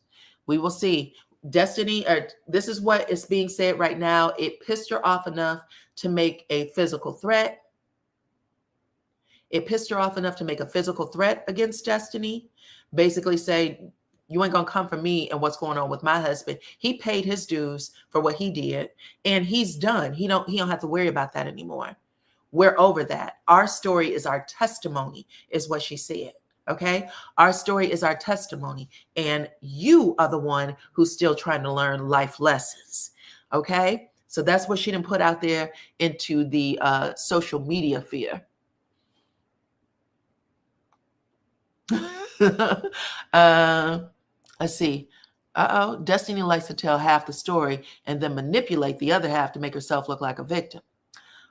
We will see. Destiny, this is what is being said right now. It pissed her off enough to make a physical threat. It pissed her off enough to make a physical threat against Destiny. Basically say, you ain't going to come for me and what's going on with my husband. He paid his dues for what he did, and he's done. He don't have to worry about that anymore. We're over that. Our story is our testimony, is what she said. Okay. Our story is our testimony. And you are the one who's still trying to learn life lessons. Okay. So that's what she didn't put out there into the social media fear. Let's see. Destiny likes to tell half the story and then manipulate the other half to make herself look like a victim.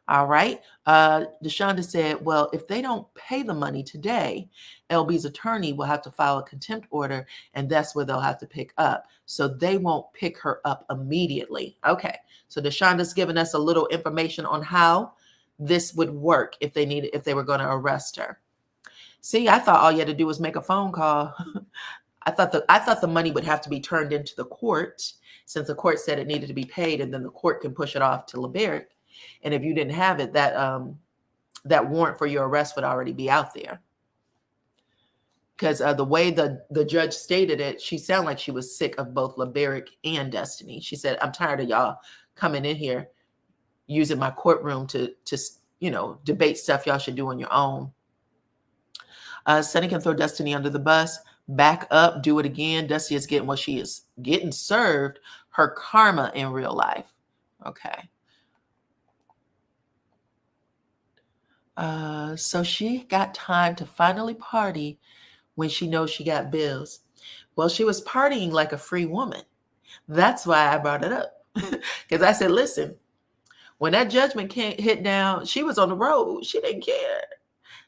All right. DeShonda said, well, if they don't pay the money today, LB's attorney will have to file a contempt order, and that's where they'll have to pick up. So they won't pick her up immediately. Okay. So DeShonda's given us a little information on how this would work if they were going to arrest her. See, I thought all you had to do was make a phone call. I thought the money would have to be turned into the court, since the court said it needed to be paid, and then the court can push it off to LeBerick. And if you didn't have it, that warrant for your arrest would already be out there. Because the way the judge stated it, she sounded like she was sick of both LeBerick and Destiny. She said, I'm tired of y'all coming in here using my courtroom to debate stuff y'all should do on your own. Sunni can throw Destiny under the bus. back up, do it again. Dusty is getting what she is getting served, her karma in real life. Okay. So she got time to finally party when she knows she got bills. Well, she was partying like a free woman. That's why I brought it up. Because I said, listen, when that judgment can't hit down, she was on the road. She didn't care.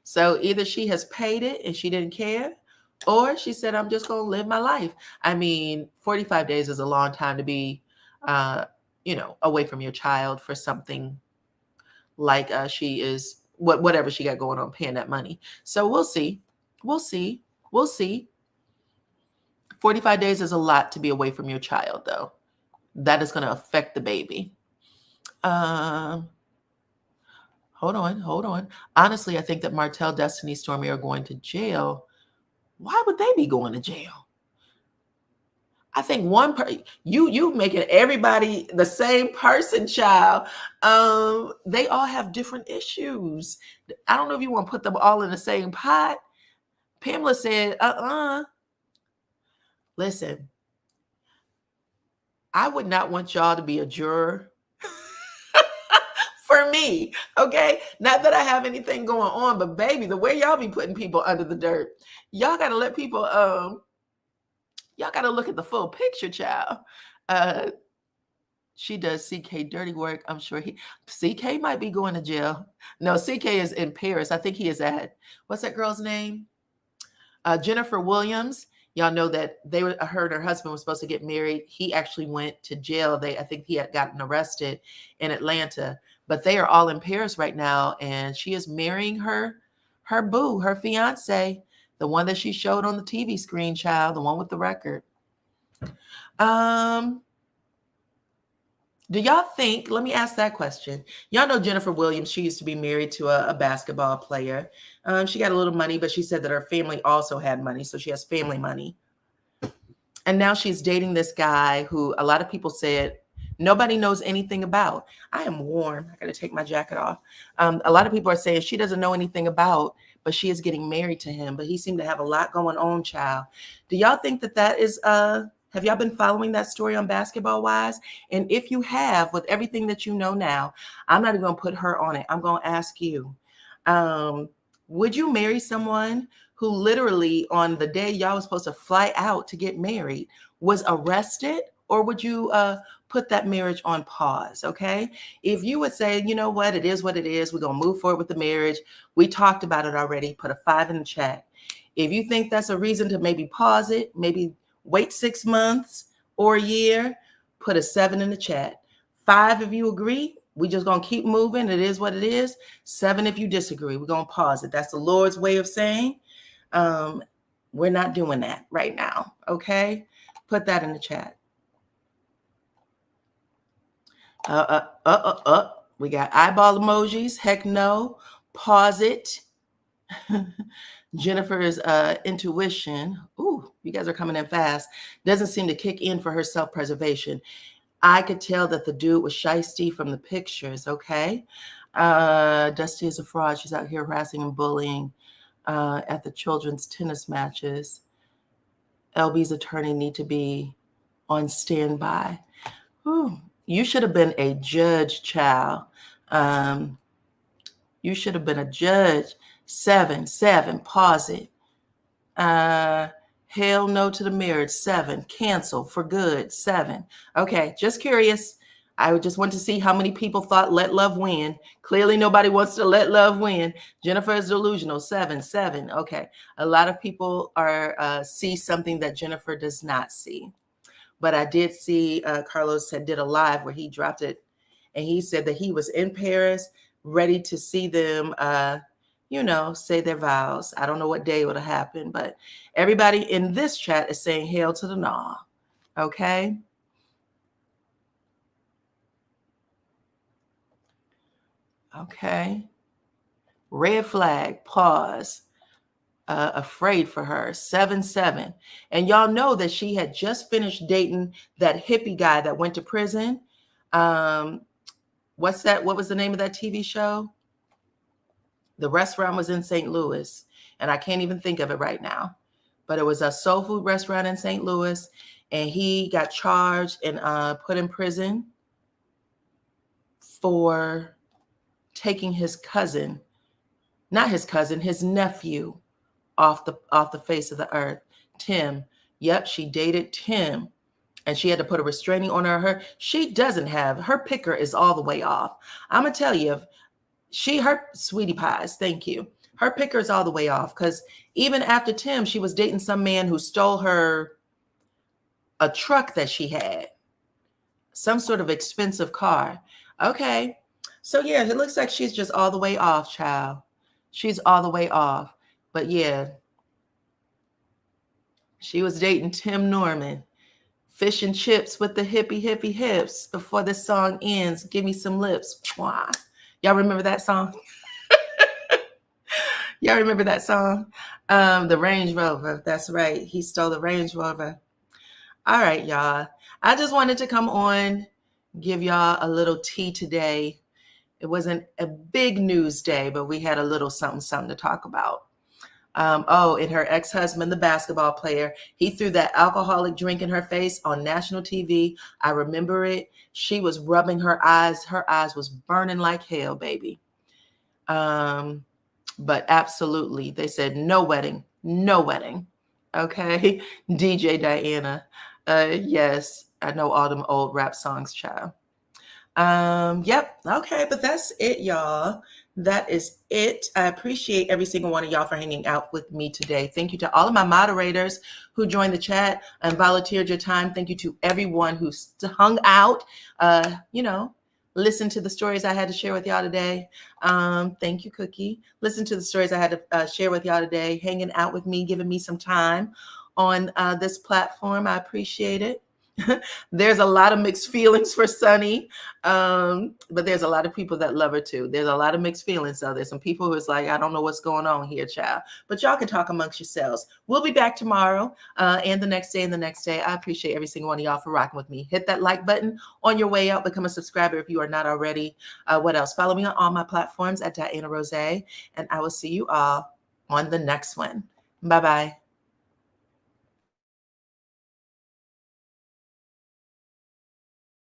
So either she has paid it and she didn't care, or she said, I'm just going to live my life. I mean, 45 days is a long time to be, away from your child for something like she is, whatever she got going on, paying that money. So we'll see. We'll see. We'll see. 45 days is a lot to be away from your child, though. That is going to affect the baby. Hold on. Honestly, I think that Martell, Destiny, Stormy are going to jail. Why would they be going to jail? I think you making everybody the same person, child. They all have different issues. I don't know if you want to put them all in the same pot. Pamela said, Listen, I would not want y'all to be a juror for me, okay? Not that I have anything going on, but baby, the way y'all be putting people under the dirt, y'all got to let people, y'all got to look at the full picture, child. She does CK dirty work. I'm sure CK might be going to jail. No, CK is in Paris. I think he is at, what's that girl's name? Jennifer Williams. Y'all know that I heard her husband was supposed to get married. He actually went to jail. I think he had gotten arrested in Atlanta, but they are all in Paris right now. And she is marrying her boo, her fiance, the one that she showed on the TV screen, child, the one with the record. Do y'all think, let me ask that question. Y'all know Jennifer Williams, she used to be married to a basketball player. She got a little money, but she said that her family also had money. So she has family money. And now she's dating this guy who a lot of people said nobody knows anything about. I am warm. I got to take my jacket off. A lot of people are saying she doesn't know anything about, but she is getting married to him. But he seemed to have a lot going on, child. Do y'all think that is have y'all been following that story on Basketball Wise? And if you have, with everything that you know now, I'm not even going to put her on it. I'm going to ask you, would you marry someone who literally on the day y'all was supposed to fly out to get married was arrested? Or would you put that marriage on pause, okay? If you would say, you know what, it is what it is. We're going to move forward with the marriage. We talked about it already. Put a 5 in the chat. If you think that's a reason to maybe pause it, maybe wait 6 months or a year, put a 7 in the chat. 5 if you agree, we just going to keep moving. It is what it is. 7 if you disagree, we're going to pause it. That's the Lord's way of saying we're not doing that right now, okay? Put that in the chat. We got eyeball emojis. Heck no. Pause it. Jennifer's intuition, ooh, you guys are coming in fast, doesn't seem to kick in for her self-preservation. I could tell that the dude was shiesty from the pictures, okay? Dusty is a fraud. She's out here harassing and bullying at the children's tennis matches. LB's attorney need to be on standby. Ooh, you should have been a judge, child. You should have been a judge. 7, pause it. Hell no to the marriage. 7, cancel for good. 7. Okay, just curious. I just want to see how many people thought let love win. Clearly nobody wants to let love win. Jennifer is delusional. 7. Okay, a lot of people see something that Jennifer does not see. But I did see Carlos did a live where he dropped it, and he said that he was in Paris, ready to see them, say their vows. I don't know what day it would have happened, but everybody in this chat is saying hail to the nah. Okay. Okay. Red flag, pause. Afraid for her. 7. And y'all know that she had just finished dating that hippie guy that went to prison. What's that? What was the name of that TV show? The restaurant was in St. Louis, and I can't even think of it right now. but it was a soul food restaurant in St. Louis, and he got charged and put in prison for taking his cousin, not his cousin, his nephew off the face of the earth. Tim. Yep, she dated Tim, and she had to put a restraining order on her. She doesn't have, her picker is all the way off. I'm gonna tell you, her sweetie pies, thank you. Her picker is all the way off, because even after Tim, she was dating some man who stole her a truck that she had, some sort of expensive car. Okay, so yeah, it looks like she's just all the way off, child. She's all the way off. But yeah, she was dating Tim Norman. Fish and chips with the hippie hips. Before this song ends, give me some lips. Mwah. Y'all remember that song? Y'all remember that song? The Range Rover. That's right. He stole the Range Rover. All right, y'all. I just wanted to come on, give y'all a little tea today. It wasn't a big news day, but we had a little something to talk about. And her ex-husband, the basketball player, he threw that alcoholic drink in her face on national TV. I remember it. She was rubbing her eyes. Her eyes was burning like hell, baby. But absolutely, they said no wedding. Okay. DJ Dyana. Yes, I know all them old rap songs, child. Yep. Okay, but that's it, y'all. That is it. I appreciate every single one of y'all for hanging out with me today. Thank you to all of my moderators who joined the chat and volunteered your time. Thank you to everyone who hung out, listen to the stories I had to share with y'all today. Thank you, Cookie. Listen to the stories I had to share with y'all today, hanging out with me, giving me some time on this platform. I appreciate it. There's a lot of mixed feelings for Sunni, but there's a lot of people that love her too. There's a lot of mixed feelings. So there's some people who is like, I don't know what's going on here, child. But y'all can talk amongst yourselves. We'll be back tomorrow and the next day and the next day. I appreciate every single one of y'all for rocking with me. Hit that like button on your way out. Become a subscriber if you are not already. What else? Follow me on all my platforms at DYANAROZAY, and I will see you all on the next one. Bye-bye.